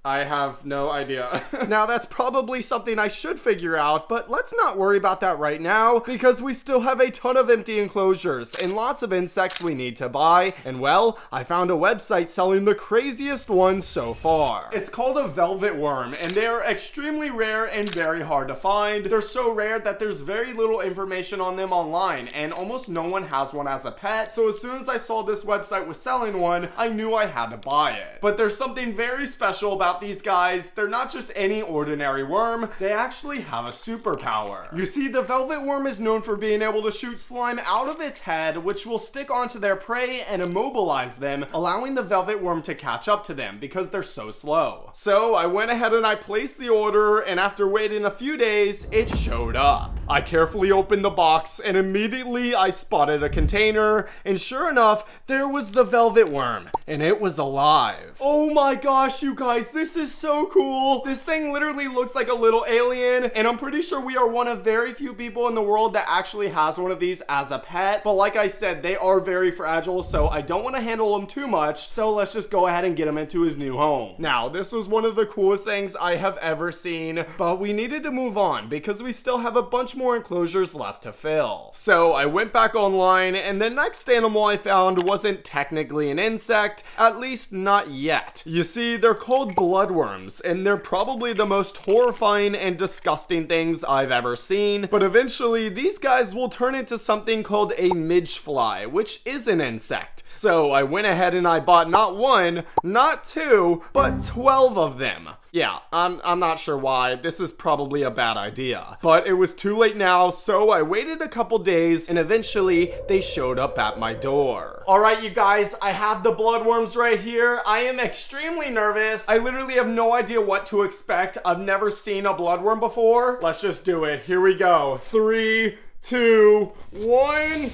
I have no idea. Now, that's probably something I should figure out, but let's not worry about that right now, because we still have a ton of empty enclosures and lots of insects we need to buy. And well, I found a website selling the craziest ones so far. It's called a velvet worm, and they are extremely rare and very hard to find. They're so rare that there's very little information on them online, and almost no one has one as a pet. So as soon as I saw this website was selling one, I knew I had to buy it. But there's something very special about about these guys, they're not just any ordinary worm, they actually have a superpower. You see, the velvet worm is known for being able to shoot slime out of its head, which will stick onto their prey and immobilize them, allowing the velvet worm to catch up to them because they're so slow. So I went ahead and I placed the order, and after waiting a few days, it showed up. I carefully opened the box and immediately I spotted a container, and sure enough, there was the velvet worm, and it was alive. Oh my gosh, you guys, this is so cool. This thing literally looks like a little alien, and I'm pretty sure we are one of very few people in the world that actually has one of these as a pet. But like I said, they are very fragile, so I don't want to handle them too much, so let's just go ahead and get him into his new home. Now, this was one of the coolest things I have ever seen, but we needed to move on because we still have a bunch more enclosures left to fill. So I went back online, and the next animal I found wasn't technically an insect, at least not yet. You see, they're called bloodworms, and they're probably the most horrifying and disgusting things I've ever seen, but eventually these guys will turn into something called a midgefly, which is an insect. So I went ahead and I bought not one, not two, but 12 of them. Yeah, I'm not sure why. This is probably a bad idea. But it was too late now, so I waited a couple days and eventually they showed up at my door. Alright, you guys, I have the bloodworms right here. I am extremely nervous. I literally have no idea what to expect. I've never seen a bloodworm before. Let's just do it. Here we go. 3, 2, 1.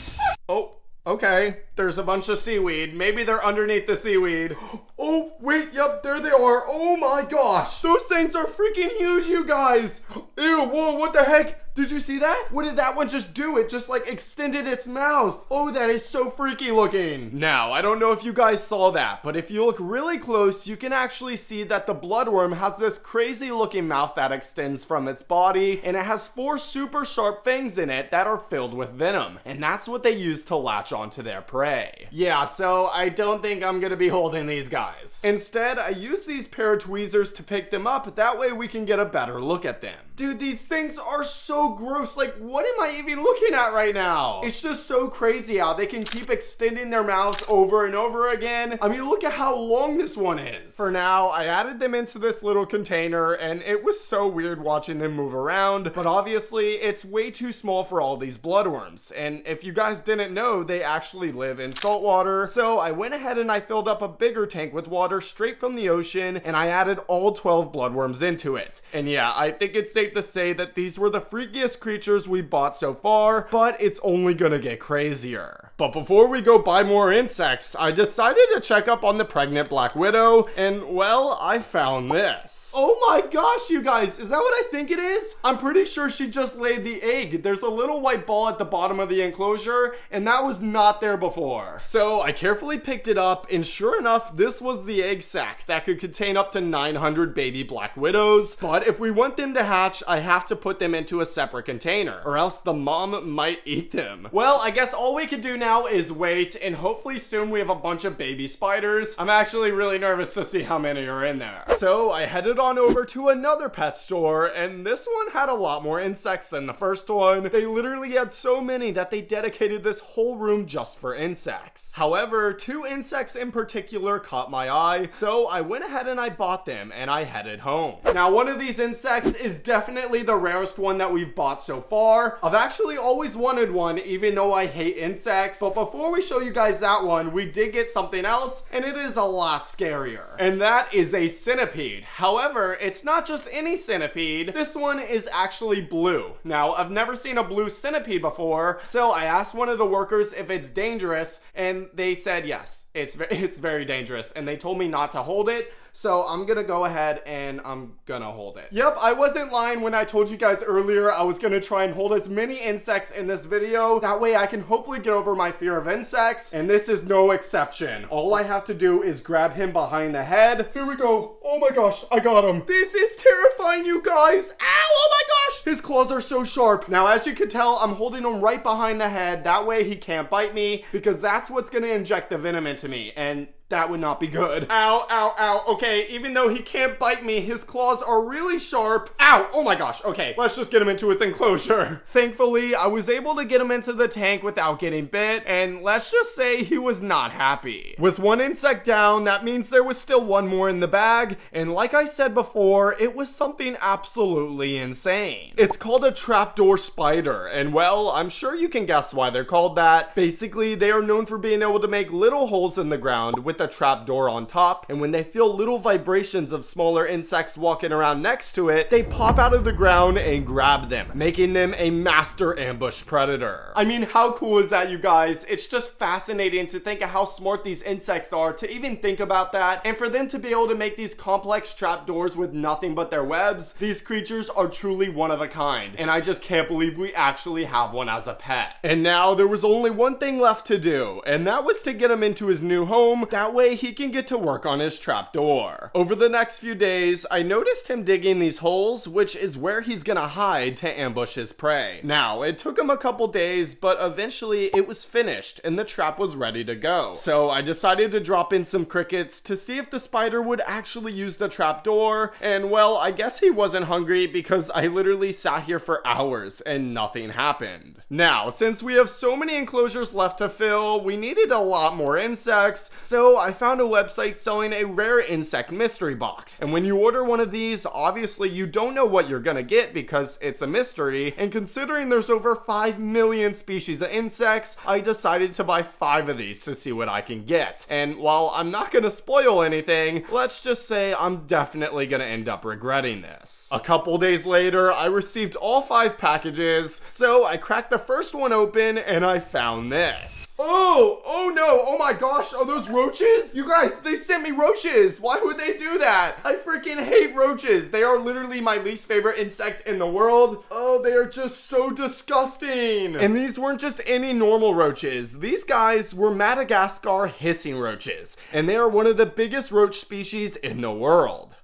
Oh. Okay, there's a bunch of seaweed. Maybe they're underneath the seaweed. Oh, wait, yep, there they are. Oh my gosh. Those things are freaking huge, you guys. Ew, whoa, what the heck? Did you see that? What did that one just do? It just like extended its mouth. Oh, that is so freaky looking. Now, I don't know if you guys saw that, but if you look really close, you can actually see that the bloodworm has this crazy looking mouth that extends from its body, and it has 4 super sharp fangs in it that are filled with venom, and that's what they use to latch onto their prey. Yeah, so I don't think I'm gonna be holding these guys. Instead, I use these pair of tweezers to pick them up, that way we can get a better look at them. Dude, these things are so gross. Like, what am I even looking at right now? It's just so crazy how they can keep extending their mouths over and over again. I mean, look at how long this one is. For now, I added them into this little container, and it was so weird watching them move around, but obviously it's way too small for all these bloodworms. And if you guys didn't know, they actually live in salt water. So I went ahead and I filled up a bigger tank with water straight from the ocean, and I added all 12 bloodworms into it. And yeah, I think it's safe to say that these were the freakiest creatures we bought so far, but it's only gonna get crazier. But before we go buy more insects, I decided to check up on the pregnant black widow, and well, I found this. Oh my gosh, you guys, is that what I think it is? I'm pretty sure she just laid the egg. There's a little white ball at the bottom of the enclosure, and that was not there before. So I carefully picked it up, and sure enough, this was the egg sac that could contain up to 900 baby black widows. But if we want them to hatch, I have to put them into a separate container, or else the mom might eat them. Well, I guess all we can do now is wait, and hopefully soon we have a bunch of baby spiders. I'm actually really nervous to see how many are in there. So I headed on over to another pet store, and this one had a lot more insects than the first one. They literally had so many that they dedicated this whole room just for insects. However, 2 insects in particular caught my eye, so I went ahead and I bought them, and I headed home. Now, one of these insects is definitely the rarest one that we've bought so far. I've actually always wanted one, even though I hate insects, but before we show you guys that one, we did get something else, and it is a lot scarier. And that is a centipede. However, it's not just any centipede. This one is actually blue. Now, I've never seen a blue centipede before, so I asked one of the workers if it's dangerous, and they said yes, it's very dangerous, and they told me not to hold it. So I'm gonna go ahead and I'm gonna hold it. Yep, I wasn't lying when I told you guys earlier I was gonna try and hold as many insects in this video. That way I can hopefully get over my fear of insects, and this is no exception. All I have to do is grab him behind the head. Here we go. Oh my gosh, I got him. This is terrifying, you guys. Ow, oh my gosh. His claws are so sharp. Now, as you can tell, I'm holding him right behind the head. That way he can't bite me, because that's what's gonna inject the venom into me. And That would not be good. Ow, ow, ow. Okay, even though he can't bite me, his claws are really sharp. Ow, oh my gosh. Okay, let's just get him into his enclosure. Thankfully, I was able to get him into the tank without getting bit, and let's just say he was not happy. With one insect down, that means there was still one more in the bag, and like I said before, it was something absolutely insane. It's called a trapdoor spider, and well, I'm sure you can guess why they're called that. Basically, they are known for being able to make little holes in the ground with a trapdoor on top, and when they feel little vibrations of smaller insects walking around next to it, they pop out of the ground and grab them, making them a master ambush predator. I mean, how cool is that, you guys? It's just fascinating to think of how smart these insects are to even think about that, and for them to be able to make these complex trapdoors with nothing but their webs. These creatures are truly one of a kind, and I just can't believe we actually have one as a pet. And now there was only one thing left to do, and that was to get him into his new home. That way he can get to work on his trapdoor. Over the next few days, I noticed him digging these holes, which is where he's gonna hide to ambush his prey. Now, it took him a couple days, but eventually it was finished and the trap was ready to go. So I decided to drop in some crickets to see if the spider would actually use the trapdoor, and well, I guess he wasn't hungry because I literally sat here for hours and nothing happened. Now, since we have so many enclosures left to fill, we needed a lot more insects, so I found a website selling a rare insect mystery box. And when you order one of these, obviously you don't know what you're gonna get because it's a mystery, and considering there's over 5 million species of insects, I decided to buy 5 of these to see what I can get. And while I'm not gonna spoil anything, let's just say I'm definitely gonna end up regretting this. A couple days later, I received all 5 packages, so I cracked the first one open and I found this. Oh no, oh my gosh, are those roaches? You guys, they sent me roaches. Why would they do that? I freaking hate roaches. They are literally my least favorite insect in the world. Oh, they are just so disgusting. And these weren't just any normal roaches. These guys were Madagascar hissing roaches, and they are one of the biggest roach species in the world.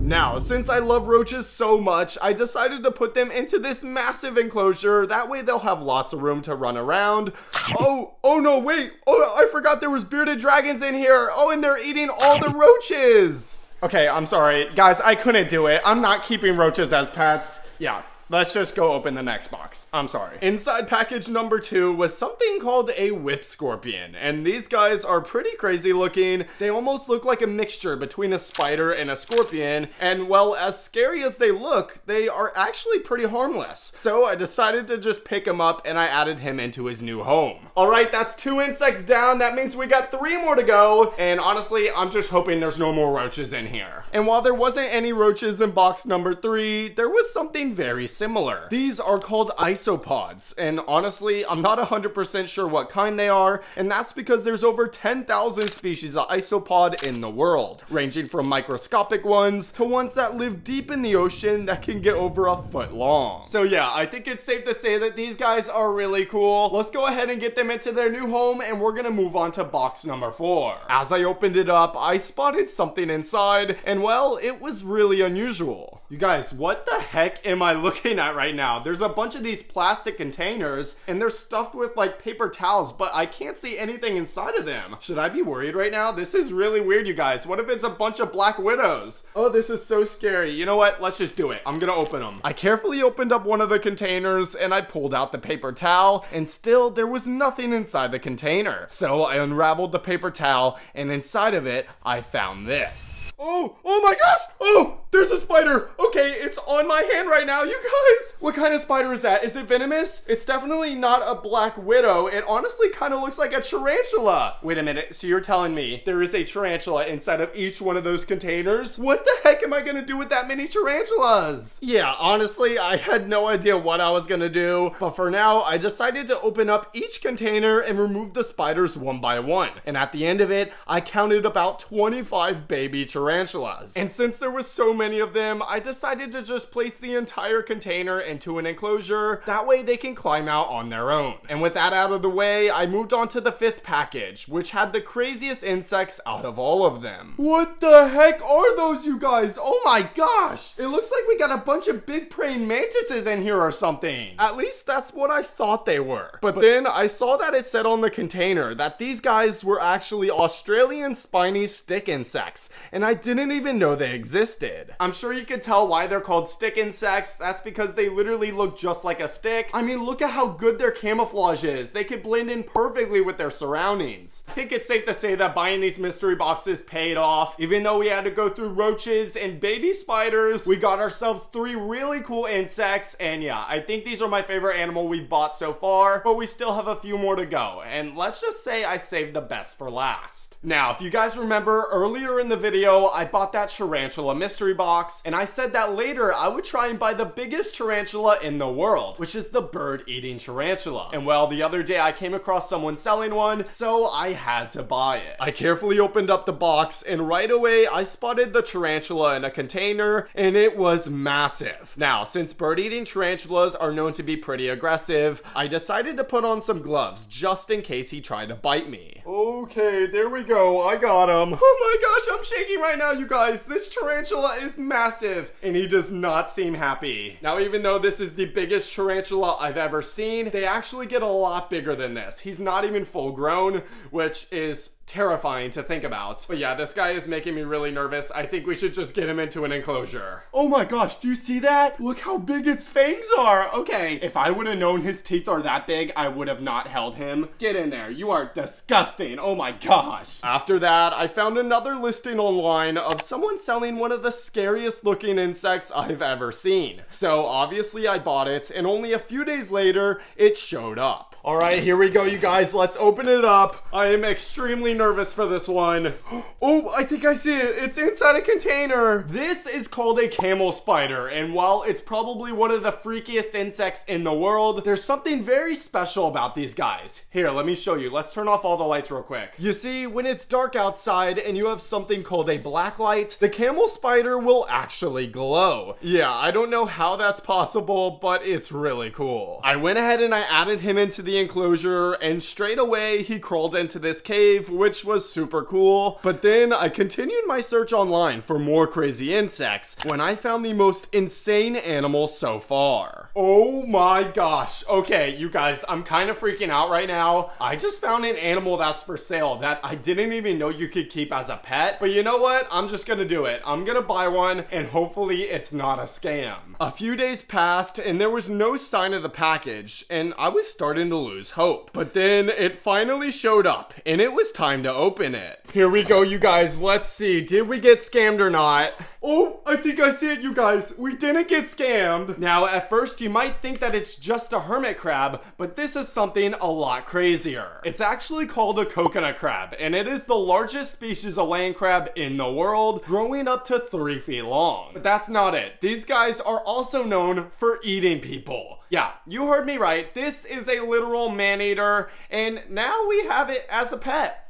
Now, since I love roaches so much, I decided to put them into this massive enclosure. That way they'll have lots of room to run around. Oh no, wait. Oh, I forgot there was bearded dragons in here. Oh, and they're eating all the roaches. Okay, I'm sorry. Guys, I couldn't do it. I'm not keeping roaches as pets. Yeah. Let's just go open the next box. I'm sorry. Inside package number 2 was something called a whip scorpion. And these guys are pretty crazy looking. They almost look like a mixture between a spider and a scorpion. And well, as scary as they look, they are actually pretty harmless. So I decided to just pick him up and I added him into his new home. All right, that's 2 insects down. That means we got 3 more to go. And honestly, I'm just hoping there's no more roaches in here. And while there wasn't any roaches in box number 3, there was something very similar. These are called isopods, and honestly, I'm not 100% sure what kind they are, and that's because there's over 10,000 species of isopod in the world, ranging from microscopic ones to ones that live deep in the ocean that can get over a foot long. So yeah, I think it's safe to say that these guys are really cool. Let's go ahead and get them into their new home, and we're gonna move on to box number 4. As I opened it up, I spotted something inside, and well, it was really unusual. You guys, what the heck am I looking at right now? There's a bunch of these plastic containers and they're stuffed with like paper towels, but I can't see anything inside of them. Should I be worried right now? This is really weird, you guys. What if it's a bunch of black widows? Oh, this is so scary. You know what? Let's just do it. I'm gonna open them. I carefully opened up one of the containers and I pulled out the paper towel, and still there was nothing inside the container. So I unraveled the paper towel, and inside of it, I found this. Oh my gosh! Oh, there's a spider! Okay, it's on my hand right now, you guys! What kind of spider is that? Is it venomous? It's definitely not a black widow. It honestly kind of looks like a tarantula. Wait a minute, so you're telling me there is a tarantula inside of each one of those containers? What the heck am I gonna do with that many tarantulas? Yeah, honestly, I had no idea what I was gonna do, but for now, I decided to open up each container and remove the spiders one by one. And at the end of it, I counted about 25 baby tarantulas. tarantulas. And since there was so many of them, I decided to just place the entire container into an enclosure. That way they can climb out on their own. And with that out of the way, I moved on to the 5th package, which had the craziest insects out of all of them. What the heck are those, you guys? Oh my gosh! It looks like we got a bunch of big praying mantises in here or something. At least that's what I thought they were. But then I saw that it said on the container that these guys were actually Australian spiny stick insects, and I didn't even know they existed. I'm sure you can tell why they're called stick insects. That's because they literally look just like a stick. I mean, look at how good their camouflage is. They could blend in perfectly with their surroundings. I think it's safe to say that buying these mystery boxes paid off. Even though we had to go through roaches and baby spiders, we got ourselves 3 really cool insects, and yeah, I think these are my favorite animal we've bought so far, but we still have a few more to go, and let's just say I saved the best for last. Now, if you guys remember earlier in the video, I bought that tarantula mystery box, and I said that later I would try and buy the biggest tarantula in the world, which is the bird-eating tarantula. And well, the other day I came across someone selling one, so I had to buy it. I carefully opened up the box, and right away I spotted the tarantula in a container, and it was massive. Now, since bird-eating tarantulas are known to be pretty aggressive, I decided to put on some gloves just in case he tried to bite me. Okay, there we go. I got him. Oh my gosh, I'm shaking right now, you guys. This tarantula is massive, and he does not seem happy. Now, even though this is the biggest tarantula I've ever seen, they actually get a lot bigger than this. He's not even full grown, which is terrifying to think about. But yeah, this guy is making me really nervous. I think we should just get him into an enclosure. Oh my gosh, do you see that? Look how big its fangs are. Okay, if I would have known his teeth are that big, I would have not held him. Get in there. You are disgusting. Oh my gosh. After that, I found another listing online of someone selling one of the scariest looking insects I've ever seen. So obviously I bought it, and only a few days later, it showed up. All right, here we go, you guys. Let's open it up. I am extremely nervous for this one. Oh, I think I see it. It's inside a container. This is called a camel spider, and while it's probably one of the freakiest insects in the world, there's something very special about these guys. Here, let me show you. Let's turn off all the lights real quick. You see, when it's dark outside and you have something called a black light, the camel spider will actually glow. Yeah, I don't know how that's possible, but it's really cool. I went ahead and I added him into the enclosure, and straight away he crawled into this cave, which was super cool. But then I continued my search online for more crazy insects when I found the most insane animal so far. Oh my gosh. Okay, you guys, I'm kind of freaking out right now. I just found an animal that's for sale that I didn't even know you could keep as a pet. But you know what? I'm just gonna do it. I'm gonna buy one, and hopefully it's not a scam. A few days passed and there was no sign of the package, and I was starting to lose hope. But then it finally showed up, and it was time to open it. Here we go, you guys. Let's see. Did we get scammed or not? Oh, I think I see it, you guys. We didn't get scammed. Now, at first, you might think that it's just a hermit crab, but this is something a lot crazier. It's actually called a coconut crab, and it is the largest species of land crab in the world, growing up to 3 feet long. But that's not it. These guys are also known for eating people. Yeah, you heard me right. This is a literal man-eater, and now we have it as a pet.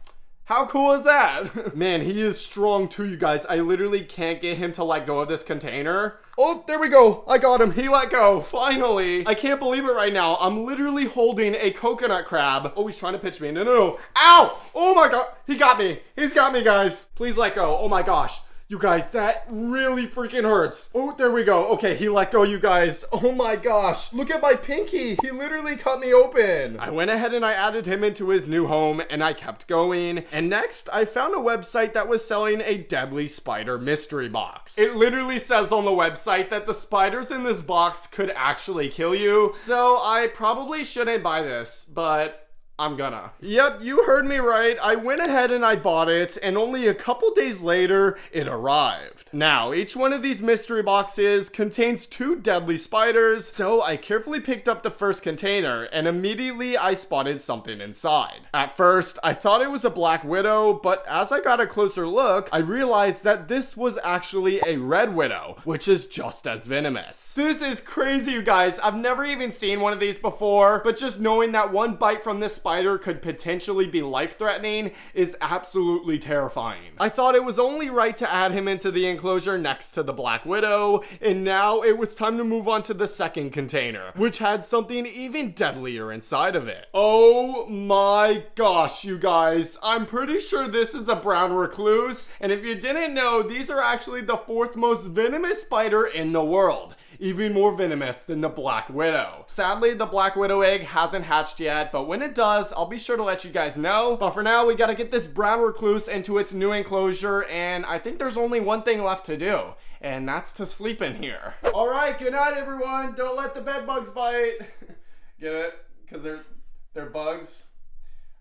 How cool is that? Man, he is strong too, you guys. I literally can't get him to let go of this container. Oh, there we go. I got him. He let go. Finally. I can't believe it right now. I'm literally holding a coconut crab. Oh, he's trying to pitch me. No, no, no. Ow! Oh my god. He got me. He's got me, guys. Please let go. Oh my gosh. You guys, that really freaking hurts. Oh, there we go. Okay, he let go, you guys. Oh my gosh. Look at my pinky. He literally cut me open. I went ahead and I added him into his new home, and I kept going. And next, I found a website that was selling a deadly spider mystery box. It literally says on the website that the spiders in this box could actually kill you. So I probably shouldn't buy this, but I'm gonna. Yep, you heard me right. I went ahead and I bought it, and only a couple days later, it arrived. Now, each one of these mystery boxes contains 2 deadly spiders, so I carefully picked up the first container, and immediately I spotted something inside. At first, I thought it was a black widow, but as I got a closer look, I realized that this was actually a red widow, which is just as venomous. This is crazy, you guys. I've never even seen one of these before, but just knowing that one bite from this spider could potentially be life-threatening is absolutely terrifying. I thought it was only right to add him into the enclosure next to the Black Widow, and now it was time to move on to the second container, which had something even deadlier inside of it. Oh my gosh, you guys, I'm pretty sure this is a brown recluse, and if you didn't know, these are actually the fourth most venomous spider in the world. Even more venomous than the Black Widow. Sadly, the Black Widow egg hasn't hatched yet, but when it does, I'll be sure to let you guys know. But for now, we gotta get this brown recluse into its new enclosure, and I think there's only one thing left to do, and that's to sleep in here. All right, good night, everyone. Don't let the bed bugs bite. Get it? Because they're bugs.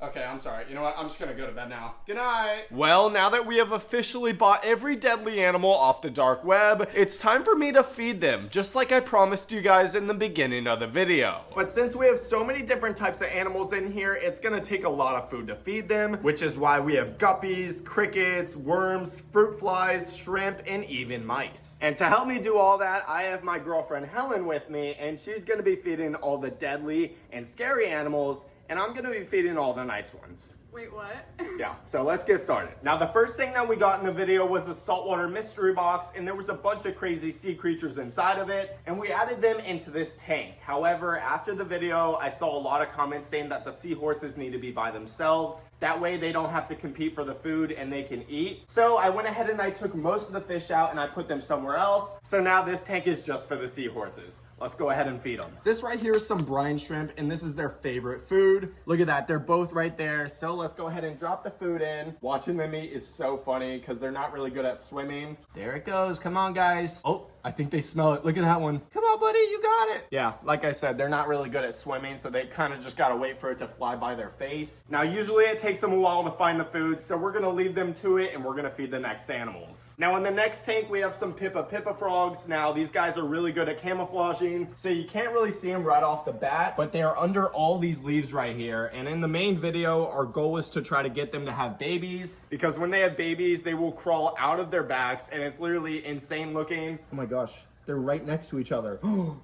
Okay, I'm sorry. You know what? I'm just gonna go to bed now. Good night. Well, now that we have officially bought every deadly animal off the dark web, it's time for me to feed them, just like I promised you guys in the beginning of the video. But since we have so many different types of animals in here, it's gonna take a lot of food to feed them, which is why we have guppies, crickets, worms, fruit flies, shrimp, and even mice. And to help me do all that, I have my girlfriend Helen with me, and she's gonna be feeding all the deadly and scary animals, and I'm gonna be feeding all the nice ones. Wait, what? Yeah, so let's get started. Now, the first thing that we got in the video was a saltwater mystery box, and there was a bunch of crazy sea creatures inside of it, and we added them into this tank. However, after the video, I saw a lot of comments saying that the seahorses need to be by themselves. That way they don't have to compete for the food and they can eat. So I went ahead and I took most of the fish out and I put them somewhere else. So now this tank is just for the seahorses. Let's go ahead and feed them. This right here is some brine shrimp, and this is their favorite food. Look at that, they're both right there. So let's go ahead and drop the food in. Watching them eat is so funny because they're not really good at swimming. There it goes, come on guys. Oh, I think they smell it. Look at that one. Come on buddy, you got it. Yeah, like I said, they're not really good at swimming, so they kind of just gotta wait for it to fly by their face. Now, usually it takes them a while to find the food, so we're gonna leave them to it and we're gonna feed the next animals. Now in the next tank, we have some Pippa frogs. Now these guys are really good at camouflaging, so you can't really see them right off the bat, but they are under all these leaves right here. And in the main video, our goal is to try to get them to have babies, because when they have babies, they will crawl out of their backs, and it's literally insane looking. Oh my gosh. They're right next to each other.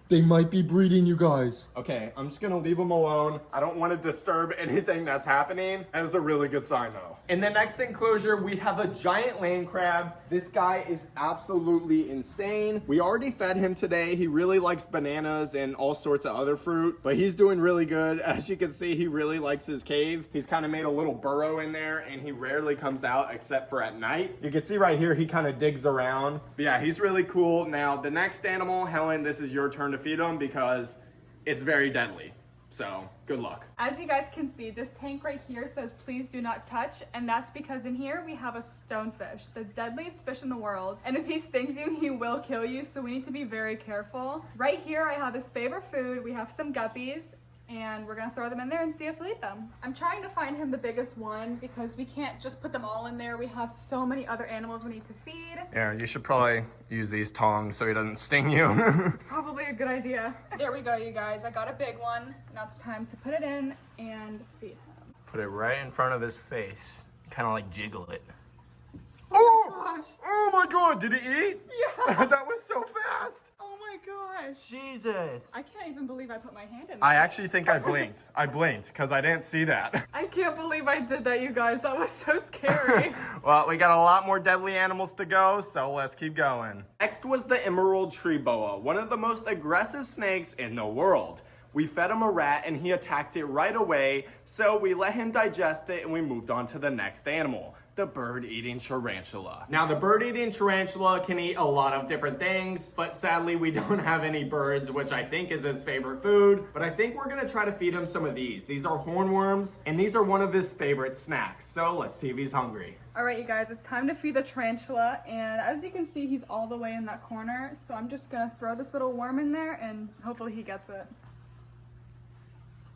They might be breeding, you guys. Okay, I'm just gonna leave them alone. I don't want to disturb anything that's happening. That is a really good sign though. In the next enclosure, we have a giant land crab. This guy is absolutely insane. We already fed him today. He really likes bananas and all sorts of other fruit, but he's doing really good. As you can see, he really likes his cave. He's kind of made a little burrow in there, and he rarely comes out except for at night. You can see right here, he kind of digs around. But yeah, he's really cool. Now, the next animal, Helen, this is your turn to feed him because it's very deadly. So good luck. As you guys can see, this tank right here says please do not touch, and that's because in here we have a stonefish, the deadliest fish in the world, and if he stings you, he will kill you, so we need to be very careful. Right here I have his favorite food. We have some guppies, and we're gonna throw them in there and see if we eat them. I'm trying to find him the biggest one because we can't just put them all in there. We have so many other animals we need to feed. Yeah, you should probably use these tongs so he doesn't sting you. It's probably a good idea. There we go, you guys. I got a big one. Now it's time to put it in and feed him. Put it right in front of his face. Kind of like jiggle it. Gosh. Oh my god, did he eat? Yeah. That was so fast. Oh my gosh. Jesus. I can't even believe I put my hand in there. I actually think I blinked. I blinked because I didn't see that. I can't believe I did that, you guys. That was so scary. Well, we got a lot more deadly animals to go, so let's keep going. Next was the emerald tree boa, one of the most aggressive snakes in the world. We fed him a rat and he attacked it right away, so we let him digest it and we moved on to the next animal, the bird-eating tarantula. Now, the bird-eating tarantula can eat a lot of different things, but sadly we don't have any birds, which I think is his favorite food, but I think we're gonna try to feed him some of these. These are hornworms, and these are one of his favorite snacks, so let's see if he's hungry. All right, you guys, it's time to feed the tarantula, and as you can see, he's all the way in that corner, so I'm just gonna throw this little worm in there, and hopefully he gets it.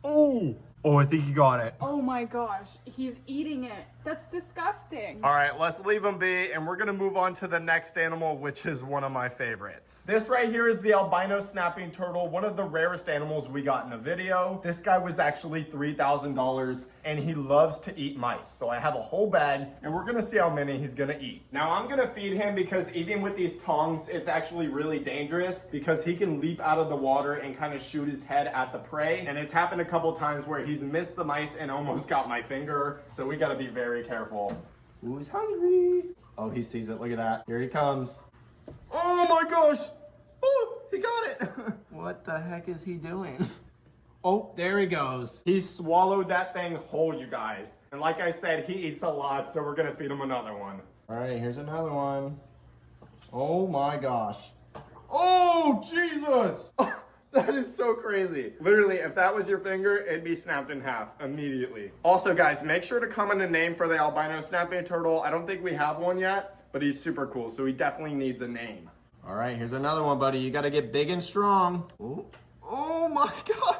Oh, I think he got it. Oh my gosh, he's eating it. That's disgusting. All right, let's leave him be, and we're gonna move on to the next animal, which is one of my favorites. This right here is the albino snapping turtle, one of the rarest animals we got in a video. This guy was actually $3,000, and he loves to eat mice. So I have a whole bag, and we're gonna see how many he's gonna eat. Now, I'm gonna feed him because eating with these tongs, it's actually really dangerous because he can leap out of the water and kind of shoot his head at the prey. And it's happened a couple times where he's he's missed the mice and almost got my finger. So we gotta be very careful. Ooh, he's hungry. Oh, he sees it. Look at that. Here he comes. Oh my gosh. Oh, he got it. What the heck is he doing? Oh, there he goes. He swallowed that thing whole, you guys. And like I said, he eats a lot, so we're gonna feed him another one. All right, here's another one. Oh my gosh. Oh, Jesus. That is so crazy. Literally, if that was your finger, it'd be snapped in half immediately. Also, guys, make sure to comment a name for the albino snapping turtle. I don't think we have one yet, but he's super cool, so he definitely needs a name. All right, here's another one, buddy. You gotta get big and strong. Oh my God.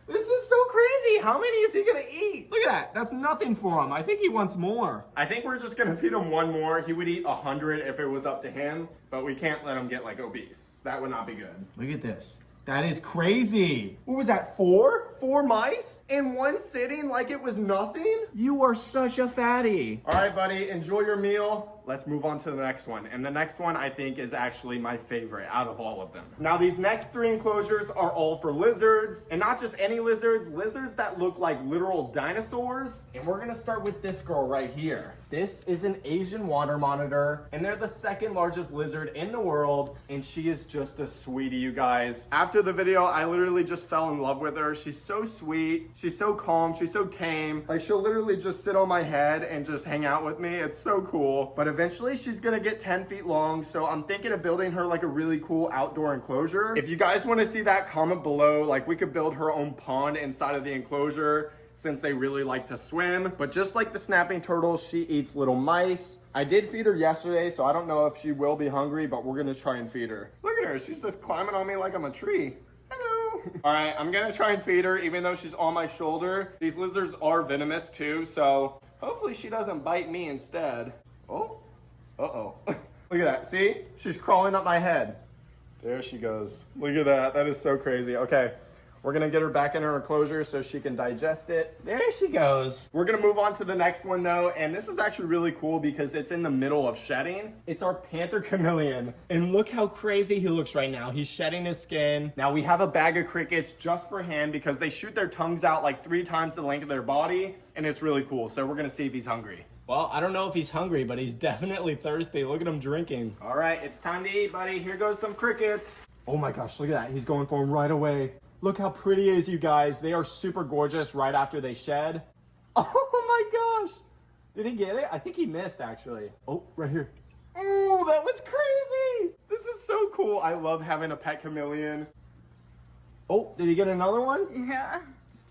This is so crazy. How many is he gonna eat? Look at that. That's nothing for him. I think he wants more. I think we're just gonna feed him one more. He would eat 100 if it was up to him, but we can't let him get like obese. That would not be good. Look at this. That is crazy. What was that, 4? 4 mice in one sitting like it was nothing? You are such a fatty. All right, buddy, enjoy your meal. Let's move on to the next one. And the next one I think is actually my favorite out of all of them. Now these next 3 enclosures are all for lizards, and not just any lizards, lizards that look like literal dinosaurs. And we're gonna start with this girl right here. This is an Asian water monitor, and they're the 2nd largest lizard in the world, and she is just a sweetie, you guys. After the video, I literally just fell in love with her. She's so sweet, she's so calm, she's so tame. Like, she'll literally just sit on my head and just hang out with me. It's so cool. But eventually she's gonna get 10 feet long, so I'm thinking of building her like a really cool outdoor enclosure. If you guys want to see that, comment below. Like, we could build her own pond inside of the enclosure, since they really like to swim. But just like the snapping turtle, she eats little mice. I did feed her yesterday, so I don't know if she will be hungry, but we're gonna try and feed her. Look at her, she's just climbing on me like I'm a tree. Hello. All right, I'm gonna try and feed her even though she's on my shoulder. These lizards are venomous too, so hopefully she doesn't bite me instead. Oh, uh-oh. Look at that, see? She's crawling up my head. There she goes. Look at that, that is so crazy. Okay. We're gonna get her back in her enclosure so she can digest it. There she goes. We're gonna move on to the next one though, and this is actually really cool because it's in the middle of shedding. It's our panther chameleon, and look how crazy he looks right now. He's shedding his skin. Now we have a bag of crickets just for him because they shoot their tongues out like 3 times the length of their body, and it's really cool. So we're gonna see if he's hungry. Well, I don't know if he's hungry, but he's definitely thirsty. Look at him drinking. All right, it's time to eat, buddy. Here goes some crickets. Oh my gosh, look at that. He's going for him right away. Look how pretty it is, you guys. They are super gorgeous right after they shed. Oh my gosh. Did he get it? I think he missed, actually. Oh, right here. Oh, that was crazy. This is so cool. I love having a pet chameleon. Oh, did he get another one? Yeah.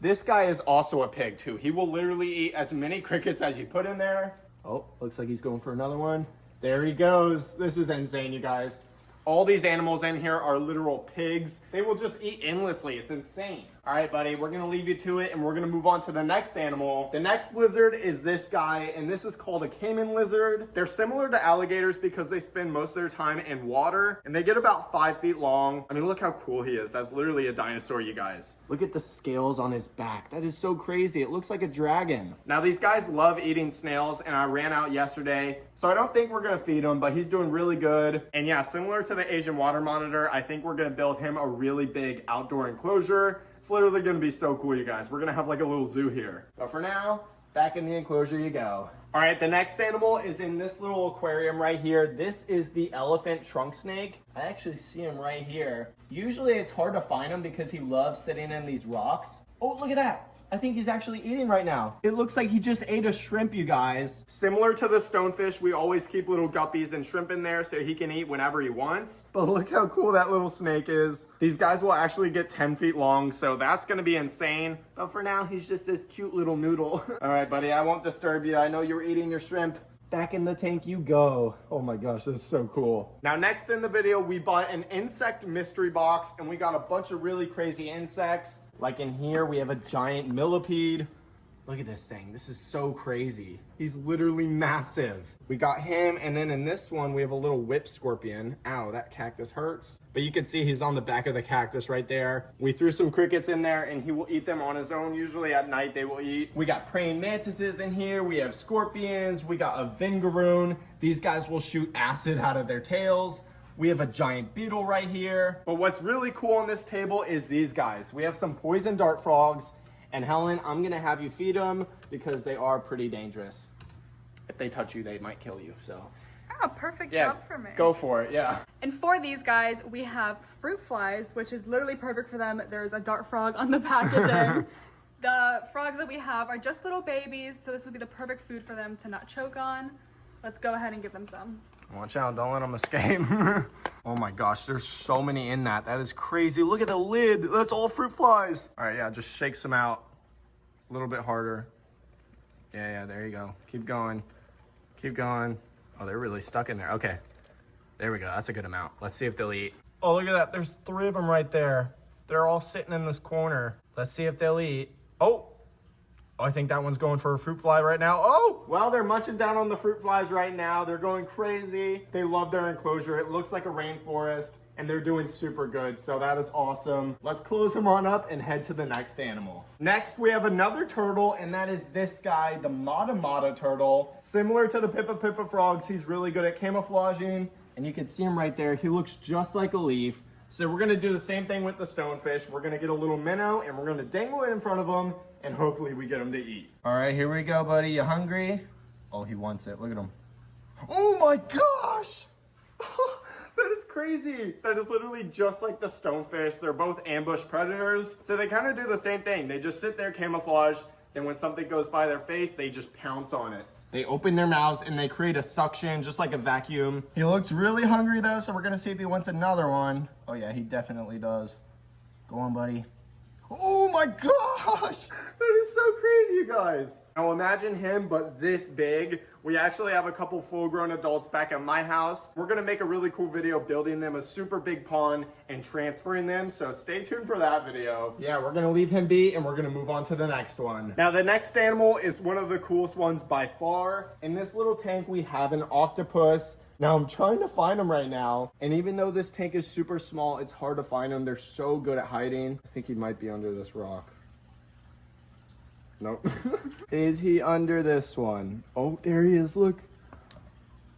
This guy is also a pig, too. He will literally eat as many crickets as you put in there. Oh, looks like he's going for another one. There he goes. This is insane, you guys. All these animals in here are literal pigs. They will just eat endlessly. It's insane. All right, buddy, we're gonna leave you to it and we're gonna move on to the next animal. The next lizard is this guy, and this is called a caiman lizard. They're similar to alligators because they spend most of their time in water, and they get about 5 feet long. I mean, look how cool he is. That's literally a dinosaur, you guys. Look at the scales on his back. That is so crazy. It looks like a dragon. Now, these guys love eating snails, and I ran out yesterday, so I don't think we're gonna feed him, but he's doing really good. And yeah, similar to the Asian water monitor, I think we're gonna build him a really big outdoor enclosure. It's literally gonna be so cool, you guys. We're gonna have like a little zoo here. But for now, back in the enclosure you go. All right, the next animal is in this little aquarium right here. This is the elephant trunk snake. I actually see him right here. Usually it's hard to find him because he loves sitting in these rocks. Oh, look at that. I think he's actually eating right now. It looks like he just ate a shrimp, you guys. Similar to the stonefish, we always keep little guppies and shrimp in there so he can eat whenever he wants. But look how cool that little snake is. These guys will actually get 10 feet long, so that's gonna be insane. But for now, he's just this cute little noodle. All right, buddy, I won't disturb you. I know you're eating your shrimp. Back in the tank you go. Oh my gosh, this is so cool. Now next in the video, we bought an insect mystery box and we got a bunch of really crazy insects. Like in here, we have a giant millipede. Look at this thing. This is so crazy. He's literally massive. We got him, and then in this one, we have a little whip scorpion. Ow, that cactus hurts. But you can see he's on the back of the cactus right there. We threw some crickets in there, and he will eat them on his own. Usually at night, they will eat. We got praying mantises in here. We have scorpions. We got a vingaroon. These guys will shoot acid out of their tails. We have a giant beetle right here. But what's really cool on this table is these guys. We have some poison dart frogs, And Helen, I'm gonna have you feed them because they are pretty dangerous. If they touch you, they might kill you, so. Oh, perfect job for me. Go for it, yeah. And for these guys, we have fruit flies, which is literally perfect for them. There's a dart frog on the packaging. The frogs that we have are just little babies, so this would be the perfect food for them to not choke on. Let's go ahead and give them some. Watch out, don't let them escape. Oh my gosh, there's so many in that. That is crazy. Look at the lid. That's all fruit flies. All right, yeah, just shake some out. A little bit harder. Yeah, there you go. Keep going. Keep going. Oh, they're really stuck in there. Okay. There we go. That's a good amount. Let's see if they'll eat. Oh, look at that. There's 3 of them right there. They're all sitting in this corner. Let's see if they'll eat. Oh, I think that one's going for a fruit fly right now. Oh, well, they're munching down on the fruit flies right now. They're going crazy. They love their enclosure. It looks like a rainforest, and they're doing super good, so that is awesome. Let's close them on up and head to the next animal. Next, we have another turtle, and that is this guy, the Mata Mata turtle. Similar to the Pippa Pippa frogs, he's really good at camouflaging, and you can see him right there. He looks just like a leaf. So we're gonna do the same thing with the stonefish. We're gonna get a little minnow, and we're gonna dangle it in front of him, and hopefully we get him to eat. All right, here we go, buddy. You hungry? Oh, he wants it. Look at him. Oh my gosh! That is crazy. That is literally just like the stonefish. They're both ambush predators. So they kind of do the same thing. They just sit there camouflaged. Then when something goes by their face, they just pounce on it. They open their mouths and they create a suction, just like a vacuum. He looks really hungry though, so we're gonna see if he wants another one. Oh yeah, he definitely does. Go on, buddy. Oh my gosh! That is so crazy, you guys. Now imagine him, but this big. We actually have a couple full-grown adults back at my house. We're gonna make a really cool video building them a super big pond and transferring them, so stay tuned for that video. Yeah, we're gonna leave him be and we're gonna move on to the next one. Now the next animal is one of the coolest ones by far. In this little tank we have an octopus. Now I'm trying to find them right now, and even though this tank is super small, it's hard to find them. They're so good at hiding. I think he might be under this rock. Nope. Is he under this one? Oh, there he is, look.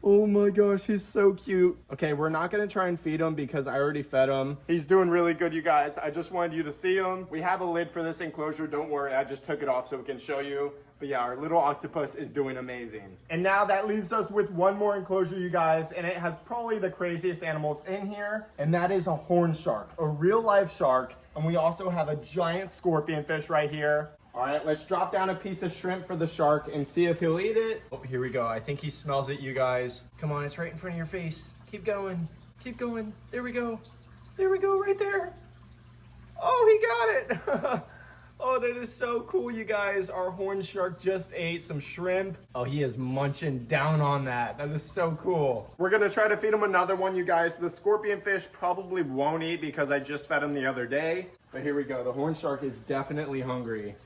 Oh my gosh, he's so cute. Okay, we're not gonna try and feed him because I already fed him. He's doing really good, you guys. I just wanted you to see him. We have a lid for this enclosure, don't worry, I just took it off so we can show you. But yeah, our little octopus is doing amazing. And now that leaves us with one more enclosure, you guys, and it has probably the craziest animals in here, and that is a horn shark, a real life shark. And we also have a giant scorpion fish right here. All right, let's drop down a piece of shrimp for the shark and see if he'll eat it. Oh, here we go. I think he smells it, you guys. Come on, it's right in front of your face. Keep going. Keep going. There we go. There we go, right there. Oh, he got it. Oh, that is so cool, you guys. Our horn shark just ate some shrimp. Oh, he is munching down on that. That is so cool. We're gonna try to feed him another one, you guys. The scorpion fish probably won't eat because I just fed him the other day. But here we go. The horn shark is definitely hungry.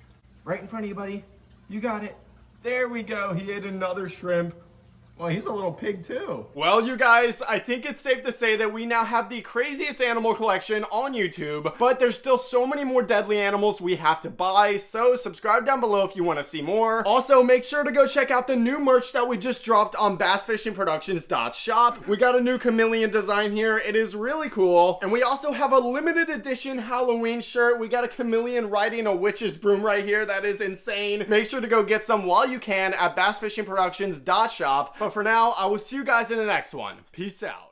Right in front of you, buddy. You got it. There we go. He ate another shrimp. Well, he's a little pig too. Well, you guys, I think it's safe to say that we now have the craziest animal collection on YouTube, but there's still so many more deadly animals we have to buy, so subscribe down below if you want to see more. Also, make sure to go check out the new merch that we just dropped on bassfishingproductions.shop. We got a new chameleon design here. It is really cool. And we also have a limited edition Halloween shirt. We got a chameleon riding a witch's broom right here. That is insane. Make sure to go get some while you can at bassfishingproductions.shop. But for now, I will see you guys in the next one. Peace out.